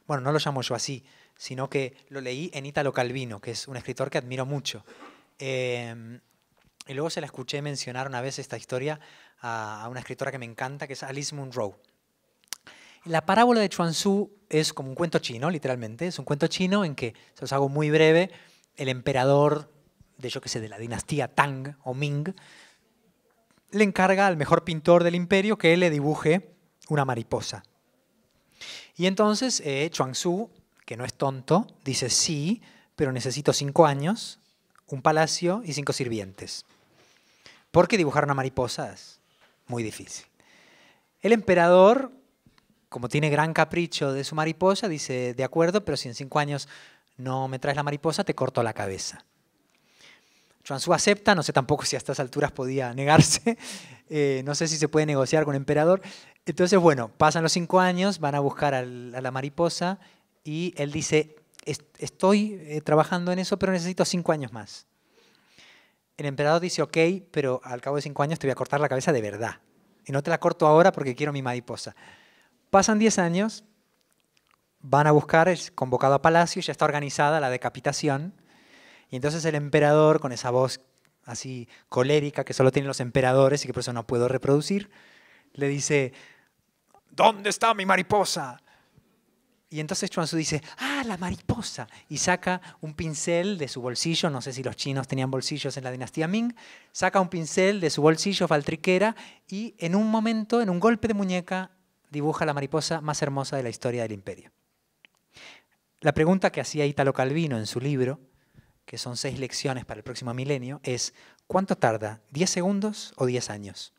Bueno, no lo llamo yo así, sino que lo leí en Italo Calvino, que es un escritor que admiro mucho. Y luego se la escuché mencionar una vez esta historia a una escritora que me encanta, que es Alice Munro. La parábola de Chuang Tzu es como un cuento chino, literalmente. Es un cuento chino en que, se los hago muy breve, el emperador de la dinastía Tang o Ming, le encarga al mejor pintor del imperio que él le dibuje una mariposa. Y entonces Chuang Tzu, que no es tonto, dice sí, pero necesito 5 años, un palacio y 5 sirvientes. Porque dibujar una mariposa es muy difícil. El emperador, como tiene gran capricho de su mariposa, dice, de acuerdo, pero si en 5 años no me traes la mariposa, te corto la cabeza. Chuang Tzu acepta, no sé tampoco si a estas alturas podía negarse, no sé si se puede negociar con el emperador. Entonces, bueno, pasan los 5 años, van a buscar a la mariposa y él dice, estoy trabajando en eso, pero necesito 5 años más. El emperador dice, ok, pero al cabo de 5 años te voy a cortar la cabeza de verdad. Y no te la corto ahora porque quiero mi mariposa. Pasan 10 años, van a buscar, es convocado a palacio, ya está organizada la decapitación. Y entonces el emperador, con esa voz así colérica que solo tienen los emperadores y que por eso no puedo reproducir, le dice, ¿dónde está mi mariposa? Y entonces Chuang Tzu dice, ¡ah, la mariposa! Y saca un pincel de su bolsillo, no sé si los chinos tenían bolsillos en la dinastía Ming, saca un pincel de su bolsillo faltriquera y en un momento, en un golpe de muñeca, dibuja la mariposa más hermosa de la historia del imperio. La pregunta que hacía Italo Calvino en su libro, que son 6 lecciones para el próximo milenio, es ¿cuánto tarda? ¿10 segundos o 10 años?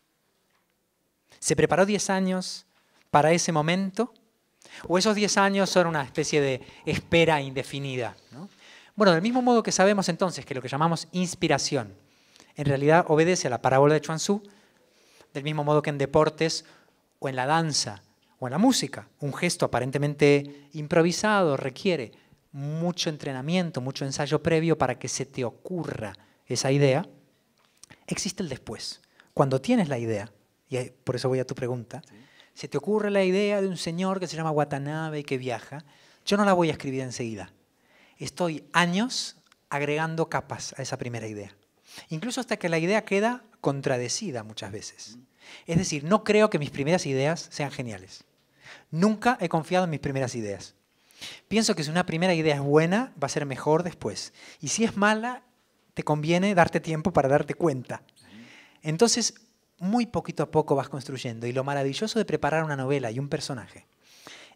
¿Se preparó 10 años para ese momento? ¿O esos 10 años son una especie de espera indefinida, ¿no? Bueno, del mismo modo que sabemos entonces que lo que llamamos inspiración en realidad obedece a la parábola de Chuang Tzu, del mismo modo que en deportes o en la danza o en la música, un gesto aparentemente improvisado requiere mucho entrenamiento, mucho ensayo previo para que se te ocurra esa idea, existe el después. Cuando tienes la idea, y por eso voy a tu pregunta, ¿sí? Se te ocurre la idea de un señor que se llama Watanabe y que viaja, yo no la voy a escribir enseguida. Estoy años agregando capas a esa primera idea. Incluso hasta que la idea queda contradecida muchas veces. Es decir, no creo que mis primeras ideas sean geniales. Nunca he confiado en mis primeras ideas. Pienso que si una primera idea es buena, va a ser mejor después. Y si es mala, te conviene darte tiempo para darte cuenta. Entonces, muy poquito a poco vas construyendo. Y lo maravilloso de preparar una novela y un personaje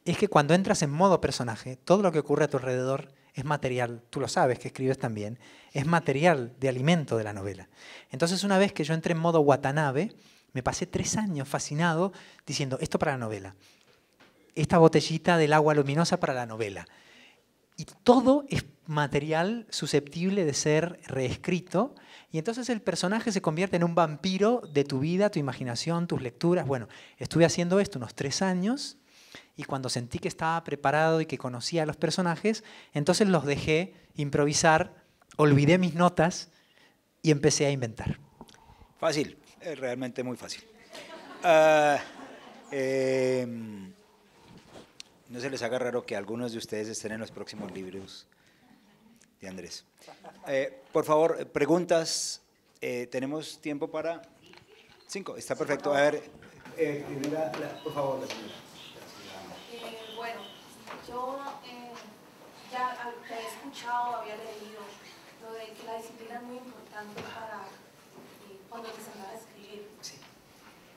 es que cuando entras en modo personaje, todo lo que ocurre a tu alrededor es material, tú lo sabes que escribes también, es material de alimento de la novela. Entonces una vez que yo entré en modo Watanabe, me pasé 3 años fascinado diciendo, esto para la novela, esta botellita del agua luminosa para la novela. Y todo es material susceptible de ser reescrito, y entonces el personaje se convierte en un vampiro de tu vida, tu imaginación, tus lecturas. Bueno, estuve haciendo esto unos 3 años, y cuando sentí que estaba preparado y que conocía a los personajes, entonces los dejé improvisar, olvidé mis notas y empecé a inventar. Fácil, es realmente muy fácil. No se les haga raro que algunos de ustedes estén en los próximos libros de Andrés. Por favor, preguntas. ¿Tenemos tiempo para 5? Está perfecto. A ver, por favor, la señora. Bueno, yo ya había escuchado, había leído lo de que la disciplina es muy importante para cuando te sentás a escribir. Sí.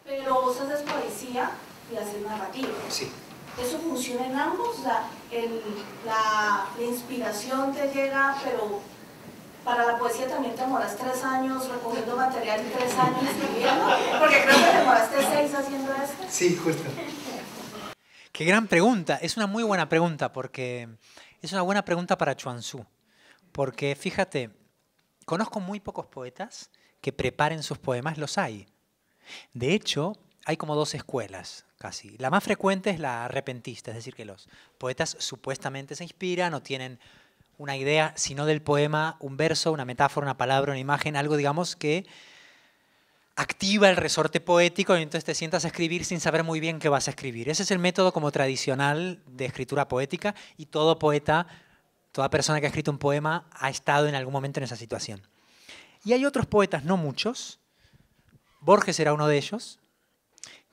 Pero vos haces poesía y haces narrativa. Sí. ¿Eso funciona en ambos? O sea, la inspiración te llega, pero para la poesía también te demoras 3 años recogiendo material y 3 años escribiendo, porque creo que te demoraste 6 haciendo esto. Sí, justo. Qué gran pregunta. Es una muy buena pregunta porque es una buena pregunta para Chuang Tzu. Porque fíjate, conozco muy pocos poetas que preparen sus poemas, los hay. De hecho, hay como 2 escuelas casi. La más frecuente es la repentista, es decir, que los poetas supuestamente se inspiran o tienen una idea, si no del poema, un verso, una metáfora, una palabra, una imagen, algo, digamos, que activa el resorte poético y entonces te sientas a escribir sin saber muy bien qué vas a escribir. Ese es el método como tradicional de escritura poética y todo poeta, toda persona que ha escrito un poema ha estado en algún momento en esa situación. Y hay otros poetas, no muchos, Borges era uno de ellos,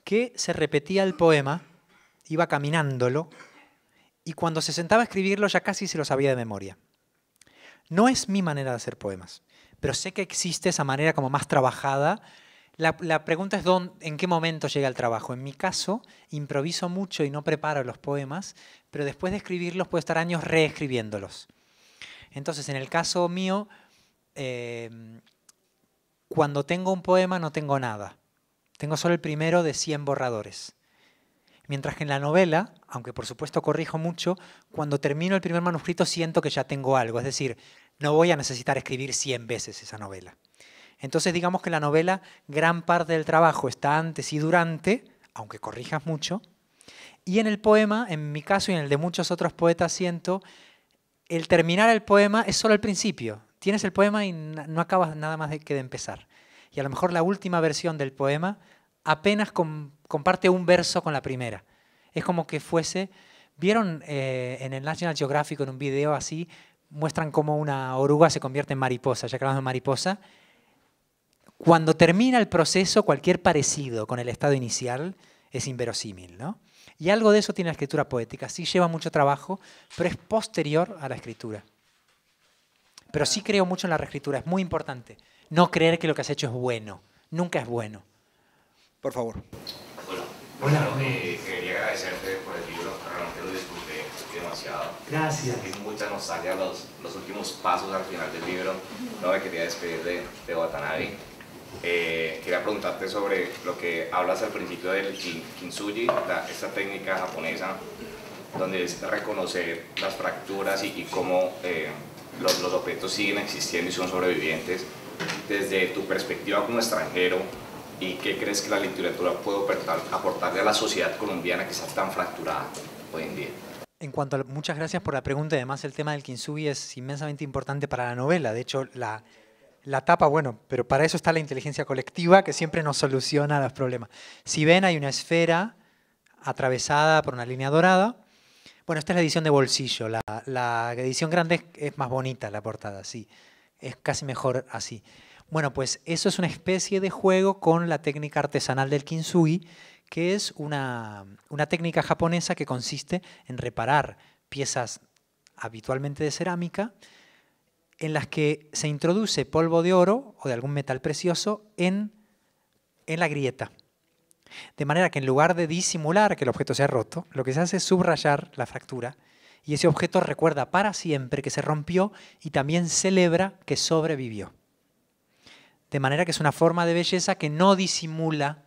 que se repetía el poema, iba caminándolo, y cuando se sentaba a escribirlo ya casi se lo sabía de memoria. No es mi manera de hacer poemas, pero sé que existe esa manera como más trabajada. La pregunta es en qué momento llega el trabajo. En mi caso, improviso mucho y no preparo los poemas, pero después de escribirlos puedo estar años reescribiéndolos. Entonces, en el caso mío, cuando tengo un poema no tengo nada. Tengo solo el primero de 100 borradores. Mientras que en la novela, aunque por supuesto corrijo mucho, cuando termino el primer manuscrito siento que ya tengo algo. Es decir, no voy a necesitar escribir 100 veces esa novela. Entonces digamos que en la novela gran parte del trabajo está antes y durante, aunque corrijas mucho. Y en el poema, en mi caso y en el de muchos otros poetas, siento el terminar el poema es solo el principio. Tienes el poema y no acabas nada más que de empezar. Y a lo mejor la última versión del poema apenas comparte un verso con la primera. Es como que fuese... ¿Vieron en el National Geographic en un video así? Muestran cómo una oruga se convierte en mariposa, ya que hablamos de mariposa. Cuando termina el proceso, cualquier parecido con el estado inicial es inverosímil, ¿no? Y algo de eso tiene la escritura poética. Sí lleva mucho trabajo, pero es posterior a la escritura. Pero sí creo mucho en la reescritura. Es muy importante no creer que lo que has hecho es bueno. Nunca es bueno. Por favor. Hola. Quería agradecerte por el libro, realmente lo disfruté demasiado. Gracias. Es mucha nostalgia los últimos pasos al final del libro. No me quería despedir de Watanabe. Quería preguntarte sobre lo que hablas al principio del kintsugi, esta técnica japonesa, donde es reconocer las fracturas y cómo los objetos siguen existiendo y son sobrevivientes. Desde tu perspectiva como extranjero, ¿y qué crees que la literatura puede aportarle a la sociedad colombiana que está tan fracturada hoy en día? Muchas gracias por la pregunta. Además, el tema del kintsugi es inmensamente importante para la novela. De hecho, la tapa, bueno, pero para eso está la inteligencia colectiva que siempre nos soluciona los problemas. Si ven, hay una esfera atravesada por una línea dorada. Bueno, esta es la edición de bolsillo. La edición grande es más bonita, la portada, sí. Es casi mejor así. Bueno, pues eso es una especie de juego con la técnica artesanal del kintsugi, que es una técnica japonesa que consiste en reparar piezas habitualmente de cerámica en las que se introduce polvo de oro o de algún metal precioso en la grieta. De manera que en lugar de disimular que el objeto se ha roto, lo que se hace es subrayar la fractura Y ese objeto recuerda para siempre que se rompió y también celebra que sobrevivió. De manera que es una forma de belleza que no disimula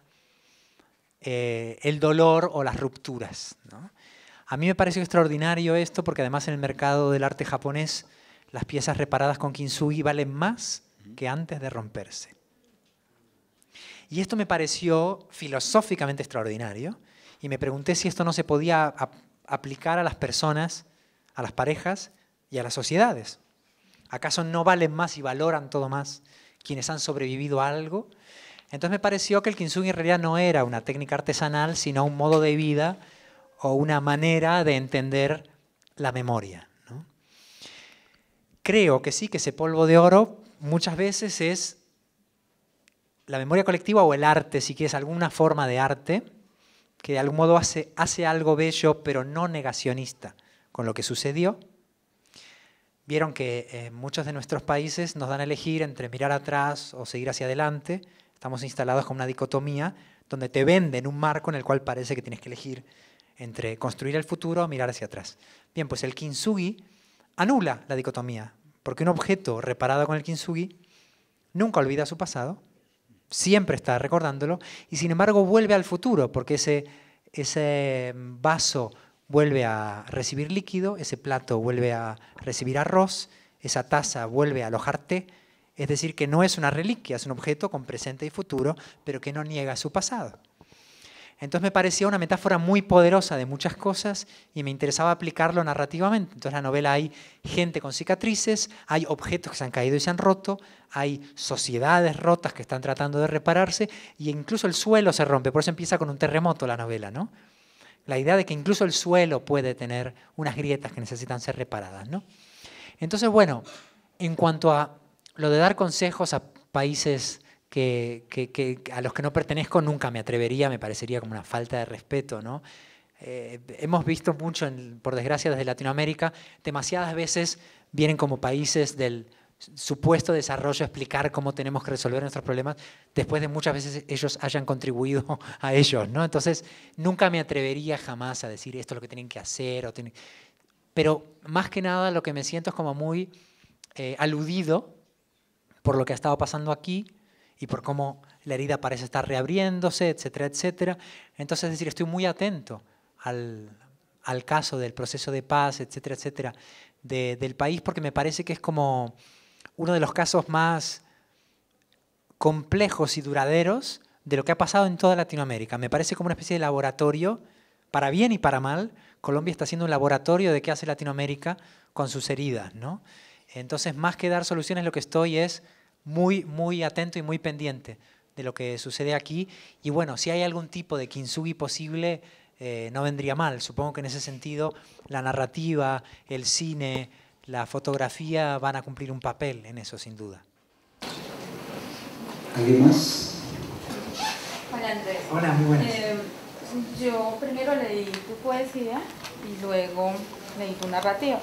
el dolor o las rupturas, ¿no? A mí me pareció extraordinario esto porque además en el mercado del arte japonés las piezas reparadas con kintsugi valen más que antes de romperse. Y esto me pareció filosóficamente extraordinario y me pregunté si esto no se podía aplicar a las personas, a las parejas y a las sociedades. ¿Acaso no valen más y valoran todo más quienes han sobrevivido a algo? Entonces me pareció que el kintsugi en realidad no era una técnica artesanal, sino un modo de vida o una manera de entender la memoria, ¿no? Creo que sí, que ese polvo de oro muchas veces es la memoria colectiva o el arte, si quieres, alguna forma de arte, que de algún modo hace algo bello, pero no negacionista con lo que sucedió. Vieron que en muchos de nuestros países nos dan a elegir entre mirar atrás o seguir hacia adelante. Estamos instalados con una dicotomía donde te venden un marco en el cual parece que tienes que elegir entre construir el futuro o mirar hacia atrás. Bien, pues el kintsugi anula la dicotomía, porque un objeto reparado con el kintsugi nunca olvida su pasado, siempre está recordándolo y sin embargo vuelve al futuro, porque ese vaso vuelve a recibir líquido, ese plato vuelve a recibir arroz, esa taza vuelve a alojar té, es decir, que no es una reliquia, es un objeto con presente y futuro, pero que no niega su pasado. Entonces me parecía una metáfora muy poderosa de muchas cosas y me interesaba aplicarlo narrativamente. Entonces en la novela hay gente con cicatrices, hay objetos que se han caído y se han roto, hay sociedades rotas que están tratando de repararse e incluso el suelo se rompe. Por eso empieza con un terremoto la novela, ¿no? La idea de que incluso el suelo puede tener unas grietas que necesitan ser reparadas, ¿no? Entonces, bueno, en cuanto a lo de dar consejos a países a los que no pertenezco, nunca me atrevería, me parecería como una falta de respeto, ¿no? Hemos visto mucho, por desgracia, desde Latinoamérica, demasiadas veces vienen como países del supuesto desarrollo a explicar cómo tenemos que resolver nuestros problemas, después de muchas veces ellos hayan contribuido a ellos, ¿no? Entonces, nunca me atrevería jamás a decir esto es lo que tienen que hacer. Pero más que nada lo que me siento es como muy aludido por lo que ha estado pasando aquí, y por cómo la herida parece estar reabriéndose, etcétera, etcétera. Entonces, es decir, estoy muy atento al caso del proceso de paz, etcétera, etcétera, del país, porque me parece que es como uno de los casos más complejos y duraderos de lo que ha pasado en toda Latinoamérica. Me parece como una especie de laboratorio, para bien y para mal. Colombia está haciendo un laboratorio de qué hace Latinoamérica con sus heridas, ¿no? Entonces, más que dar soluciones, lo que estoy es muy, muy atento y muy pendiente de lo que sucede aquí. Y bueno, si hay algún tipo de kintsugi posible, no vendría mal. Supongo que en ese sentido la narrativa, el cine, la fotografía van a cumplir un papel en eso, sin duda. ¿Alguien más? Hola, Andrés. Hola, muy buenas. Yo primero leí tu poesía y luego leí tu narrativa.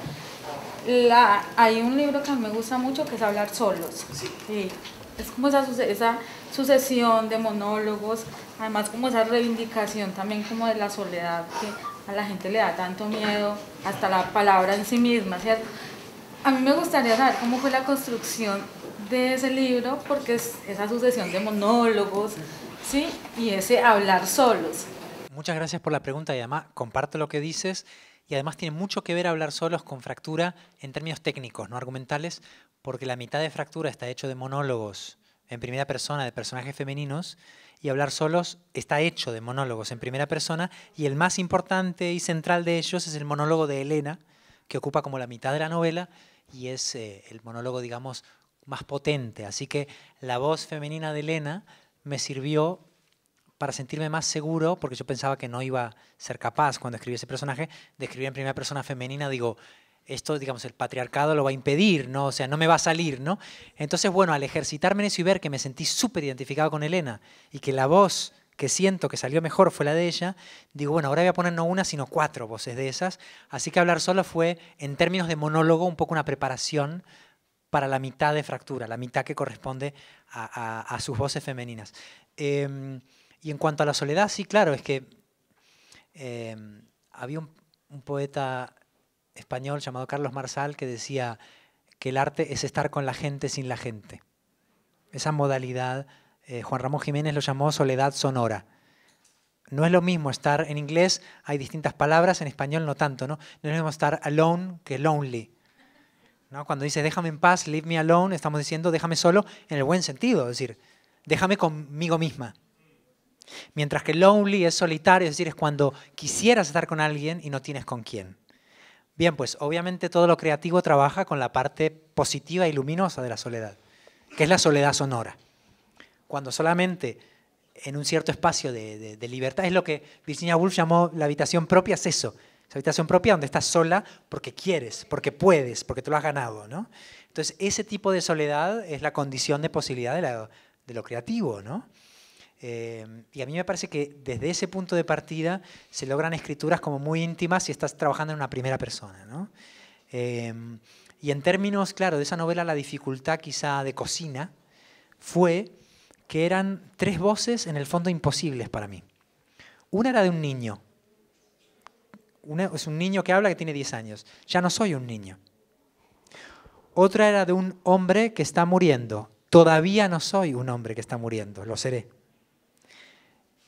Hay un libro que a mí me gusta mucho que es Hablar Solos. Sí. Es como esa sucesión de monólogos, además como esa reivindicación también como de la soledad que a la gente le da tanto miedo, hasta la palabra en sí misma, ¿cierto? A mí me gustaría saber cómo fue la construcción de ese libro, porque es esa sucesión de monólogos, ¿sí? Y ese hablar solos. Muchas gracias por la pregunta y además comparto lo que dices. Y además tiene mucho que ver hablar solos con Fractura en términos técnicos, no argumentales, porque la mitad de Fractura está hecho de monólogos en primera persona de personajes femeninos y hablar solos está hecho de monólogos en primera persona y el más importante y central de ellos es el monólogo de Elena, que ocupa como la mitad de la novela y es el monólogo, digamos, más potente. Así que la voz femenina de Elena me sirvió para sentirme más seguro, porque yo pensaba que no iba a ser capaz, cuando escribí ese personaje, de escribir en primera persona femenina. Digo, esto, digamos, el patriarcado lo va a impedir, ¿no? O sea, no me va a salir, ¿no? Entonces, bueno, al ejercitarme en eso y ver que me sentí súper identificado con Elena y que la voz que siento que salió mejor fue la de ella, digo, bueno, ahora voy a poner no una, sino 4 voces de esas. Así que hablar solo fue, en términos de monólogo, un poco una preparación para la mitad de Fractura, la mitad que corresponde a sus voces femeninas. Y en cuanto a la soledad, sí, claro, es que había un poeta español llamado Carlos Marsal que decía que el arte es estar con la gente sin la gente. Esa modalidad, Juan Ramón Jiménez lo llamó soledad sonora. No es lo mismo estar, en inglés hay distintas palabras, en español no tanto, ¿no? No es lo mismo estar alone que lonely, ¿no? Cuando dice déjame en paz, leave me alone, estamos diciendo déjame solo en el buen sentido, es decir, déjame conmigo misma. Mientras que lonely es solitario, es decir, es cuando quisieras estar con alguien y no tienes con quién. Bien, pues obviamente todo lo creativo trabaja con la parte positiva y luminosa de la soledad, que es la soledad sonora. Cuando solamente en un cierto espacio de libertad, es lo que Virginia Woolf llamó la habitación propia, es eso. Esa habitación propia donde estás sola porque quieres, porque puedes, porque te lo has ganado, ¿no? Entonces, ese tipo de soledad es la condición de posibilidad de lo creativo, ¿no? Y a mí me parece que desde ese punto de partida se logran escrituras como muy íntimas si estás trabajando en una primera persona, ¿no? Y en términos, claro, de esa novela, la dificultad quizá de cocina fue que eran 3 voces en el fondo imposibles para mí. Una era de un niño. Es un niño que habla que tiene 10 años. Ya no soy un niño. Otra era de un hombre que está muriendo. Todavía no soy un hombre que está muriendo, lo seré.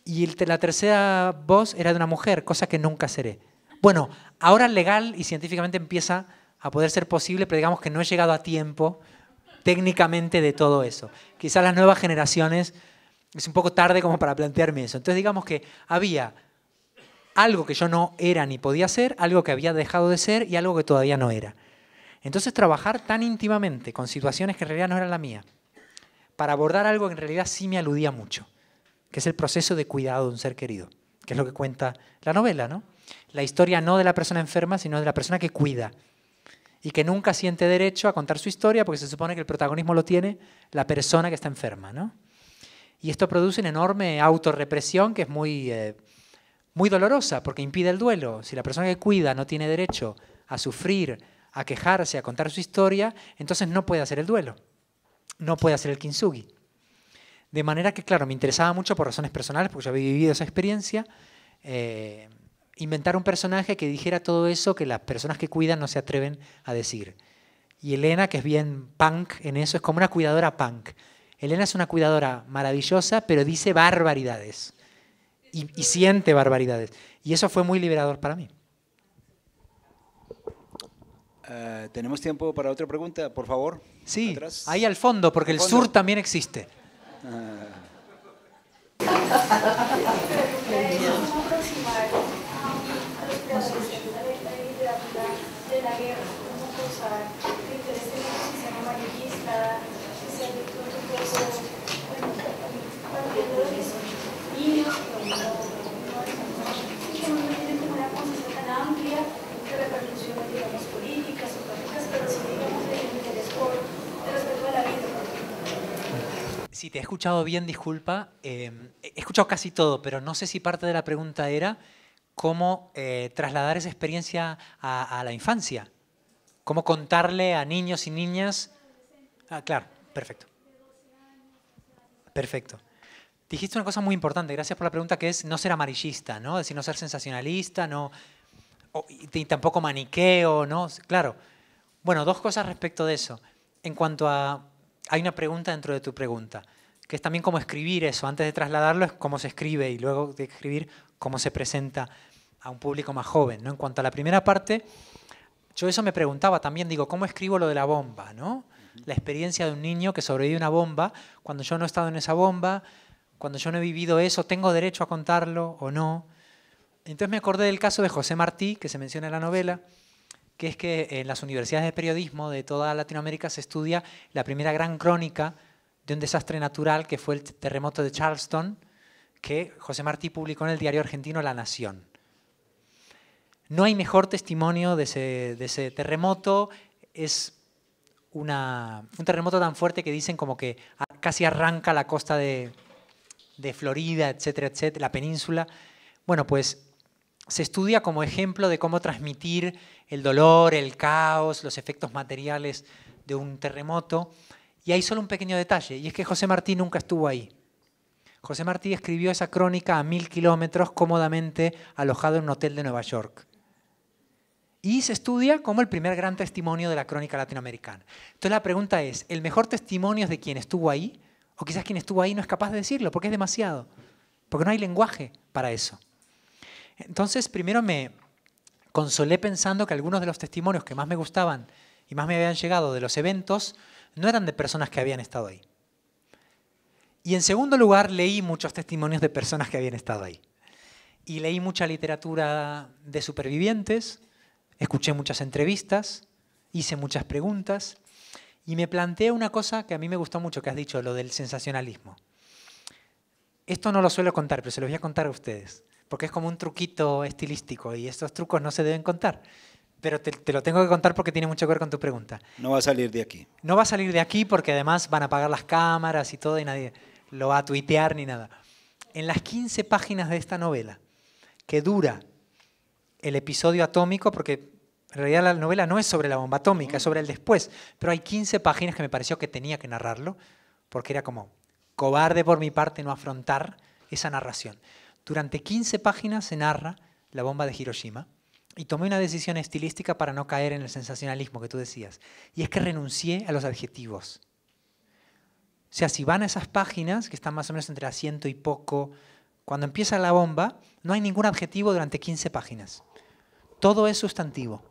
Y la tercera voz era de una mujer, cosa que nunca seré. Bueno, ahora legal y científicamente empieza a poder ser posible, pero digamos que no he llegado a tiempo técnicamente de todo eso. Quizás las nuevas generaciones es un poco tarde como para plantearme eso. Entonces digamos que había algo que yo no era ni podía ser, algo que había dejado de ser y algo que todavía no era. Entonces trabajar tan íntimamente con situaciones que en realidad no eran la mía, para abordar algo que en realidad sí me aludía mucho, que es el proceso de cuidado de un ser querido, que es lo que cuenta la novela, ¿no? La historia no de la persona enferma, sino de la persona que cuida y que nunca siente derecho a contar su historia porque se supone que el protagonismo lo tiene la persona que está enferma, ¿no? Y esto produce una enorme autorrepresión que es muy dolorosa porque impide el duelo. Si la persona que cuida no tiene derecho a sufrir, a quejarse, a contar su historia, entonces no puede hacer el duelo, no puede hacer el kintsugi. De manera que, claro, me interesaba mucho por razones personales, porque yo había vivido esa experiencia, inventar un personaje que dijera todo eso que las personas que cuidan no se atreven a decir. Y Elena, que es bien punk en eso, es como una cuidadora punk. Elena es una cuidadora maravillosa, pero dice barbaridades. Y siente barbaridades. Y eso fue muy liberador para mí. ¿Tenemos tiempo para otra pregunta, por favor? Sí, atrás. ahí al fondo, porque el sur también existe. ¿Cómo aproximar a los procesos de la literatura de la guerra? ¿Cómo causar que interés en el sistema amarillista, que sea de pronto un proceso, partiendo de los niños, que no tienen como una conciencia tan amplia de repercusiones, digamos, políticas o prácticas, pero sí, digamos, de interés por el respeto a la vida? Si te he escuchado bien, disculpa. He escuchado casi todo, pero no sé si parte de la pregunta era cómo trasladar esa experiencia a la infancia. Cómo contarle a niños y niñas. Ah, claro, perfecto. Perfecto. Dijiste una cosa muy importante, gracias por la pregunta, que es no ser amarillista, ¿no? Es decir, no ser sensacionalista, y tampoco maniqueo, ¿no? Claro. Bueno, 2 cosas respecto de eso. En cuanto a... Hay una pregunta dentro de tu pregunta, que es también cómo escribir eso. Antes de trasladarlo es cómo se escribe y luego de escribir cómo se presenta a un público más joven, ¿no? En cuanto a la primera parte, yo eso me preguntaba también, digo, ¿cómo escribo lo de la bomba, ¿no? La experiencia de un niño que sobrevive a una bomba, cuando yo no he estado en esa bomba, cuando yo no he vivido eso, ¿tengo derecho a contarlo o no? Entonces me acordé del caso de José Martí, que se menciona en la novela, que es que en las universidades de periodismo de toda Latinoamérica se estudia la primera gran crónica de un desastre natural que fue el terremoto de Charleston, que José Martí publicó en el diario argentino La Nación. No hay mejor testimonio de ese terremoto. Es un terremoto tan fuerte que dicen como que casi arranca la costa de Florida, etcétera, etcétera, la península. Bueno, pues se estudia como ejemplo de cómo transmitir el dolor, el caos, los efectos materiales de un terremoto. Y hay solo un pequeño detalle, y es que José Martí nunca estuvo ahí. José Martí escribió esa crónica a 1000 kilómetros, cómodamente alojado en un hotel de Nueva York. y se estudia como el primer gran testimonio de la crónica latinoamericana. Entonces la pregunta es, ¿el mejor testimonio es de quien estuvo ahí? O quizás quien estuvo ahí no es capaz de decirlo porque es demasiado, porque no hay lenguaje para eso. Entonces primero me consolé pensando que algunos de los testimonios que más me gustaban y más me habían llegado de los eventos no eran de personas que habían estado ahí. Y en segundo lugar, leí muchos testimonios de personas que habían estado ahí. Y leí mucha literatura de supervivientes, escuché muchas entrevistas, hice muchas preguntas y me planteé una cosa que a mí me gustó mucho que has dicho, lo del sensacionalismo. Esto no lo suelo contar, pero se lo voy a contar a ustedes, porque es como un truquito estilístico y estos trucos no se deben contar. Pero te lo tengo que contar porque tiene mucho que ver con tu pregunta. No va a salir de aquí. No va a salir de aquí porque además van a apagar las cámaras y todo y nadie lo va a tuitear ni nada. En las 15 páginas de esta novela, que dura el episodio atómico, porque en realidad la novela no es sobre la bomba atómica, es sobre el después, pero hay 15 páginas que me pareció que tenía que narrarlo, porque era como cobarde por mi parte no afrontar esa narración. Durante 15 páginas se narra la bomba de Hiroshima, y tomé una decisión estilística para no caer en el sensacionalismo que tú decías. Y es que renuncié a los adjetivos. O sea, si van a esas páginas, que están más o menos entre las 100 y poco, cuando empieza la bomba, no hay ningún adjetivo durante 15 páginas. Todo es sustantivo.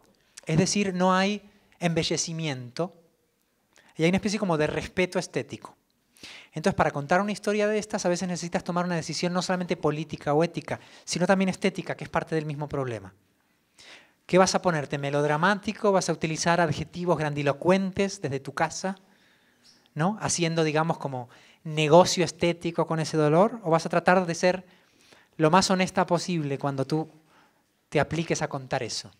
Es decir, no hay embellecimiento y hay una especie como de respeto estético. Entonces, para contar una historia de estas, a veces necesitas tomar una decisión no solamente política o ética, sino también estética, que es parte del mismo problema. ¿Qué vas a ponerte? ¿Melodramático? ¿Vas a utilizar adjetivos grandilocuentes desde tu casa? ¿No? Haciendo, digamos, como negocio estético con ese dolor. ¿O vas a tratar de ser lo más honesta posible cuando tú te apliques a contar eso?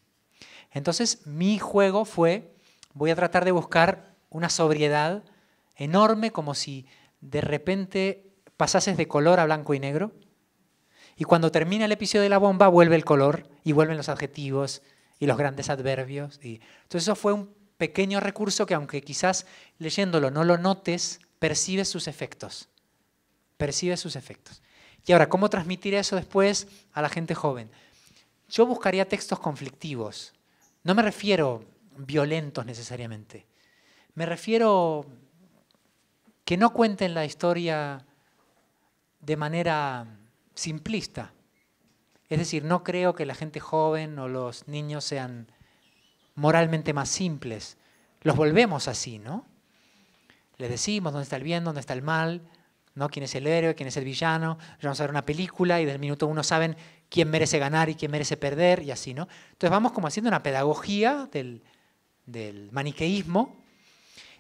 Entonces, mi juego fue, voy a tratar de buscar una sobriedad enorme, como si de repente pasases de color a blanco y negro. Y cuando termina el episodio de la bomba, vuelve el color y vuelven los adjetivos y los grandes adverbios. Entonces eso fue un pequeño recurso que, aunque quizás leyéndolo no lo notes, percibes sus efectos. Percibes sus efectos. Y ahora, ¿cómo transmitir eso después a la gente joven? Yo buscaría textos conflictivos. No me refiero violentos necesariamente. Me refiero que no cuenten la historia de manera simplista. Es decir, no creo que la gente joven o los niños sean moralmente más simples. Los volvemos así, ¿no? Les decimos dónde está el bien, dónde está el mal, ¿no? Quién es el héroe, quién es el villano. Vamos a ver una película y del minuto 1 saben quién merece ganar y quién merece perder y así, ¿no? Entonces vamos como haciendo una pedagogía del maniqueísmo.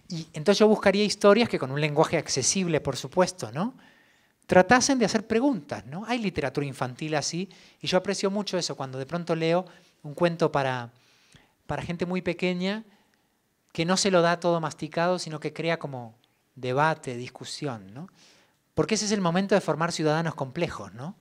Y entonces yo buscaría historias que con un lenguaje accesible, por supuesto, ¿no?, tratasen de hacer preguntas, ¿no? Hay literatura infantil así, y yo aprecio mucho eso, cuando de pronto leo un cuento para gente muy pequeña, que no se lo da todo masticado, sino que crea como debate, discusión, ¿no? Porque ese es el momento de formar ciudadanos complejos, ¿no?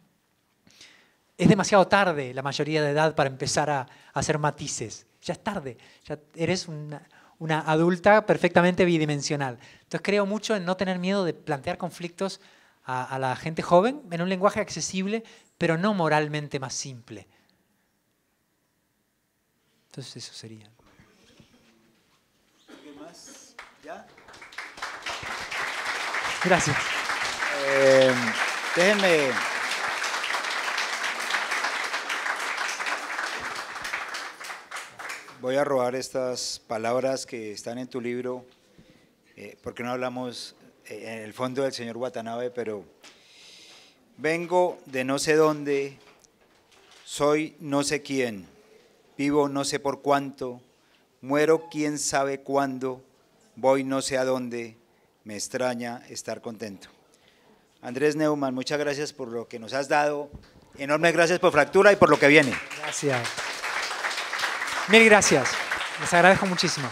Es demasiado tarde la mayoría de edad para empezar a hacer matices. Ya es tarde, ya eres una adulta perfectamente bidimensional. Entonces creo mucho en no tener miedo de plantear conflictos a la gente joven en un lenguaje accesible, pero no moralmente más simple. Entonces eso sería. ¿Alguien más? ¿Ya? Gracias. Déjenme... Voy a robar estas palabras que están en tu libro, porque no hablamos en el fondo del señor Watanabe, pero vengo de no sé dónde, soy no sé quién, vivo no sé por cuánto, muero quién sabe cuándo, voy no sé a dónde, me extraña estar contento. Andrés Neumann, muchas gracias por lo que nos has dado, enormes gracias por Fractura y por lo que viene. Gracias. Mil gracias, les agradezco muchísimo.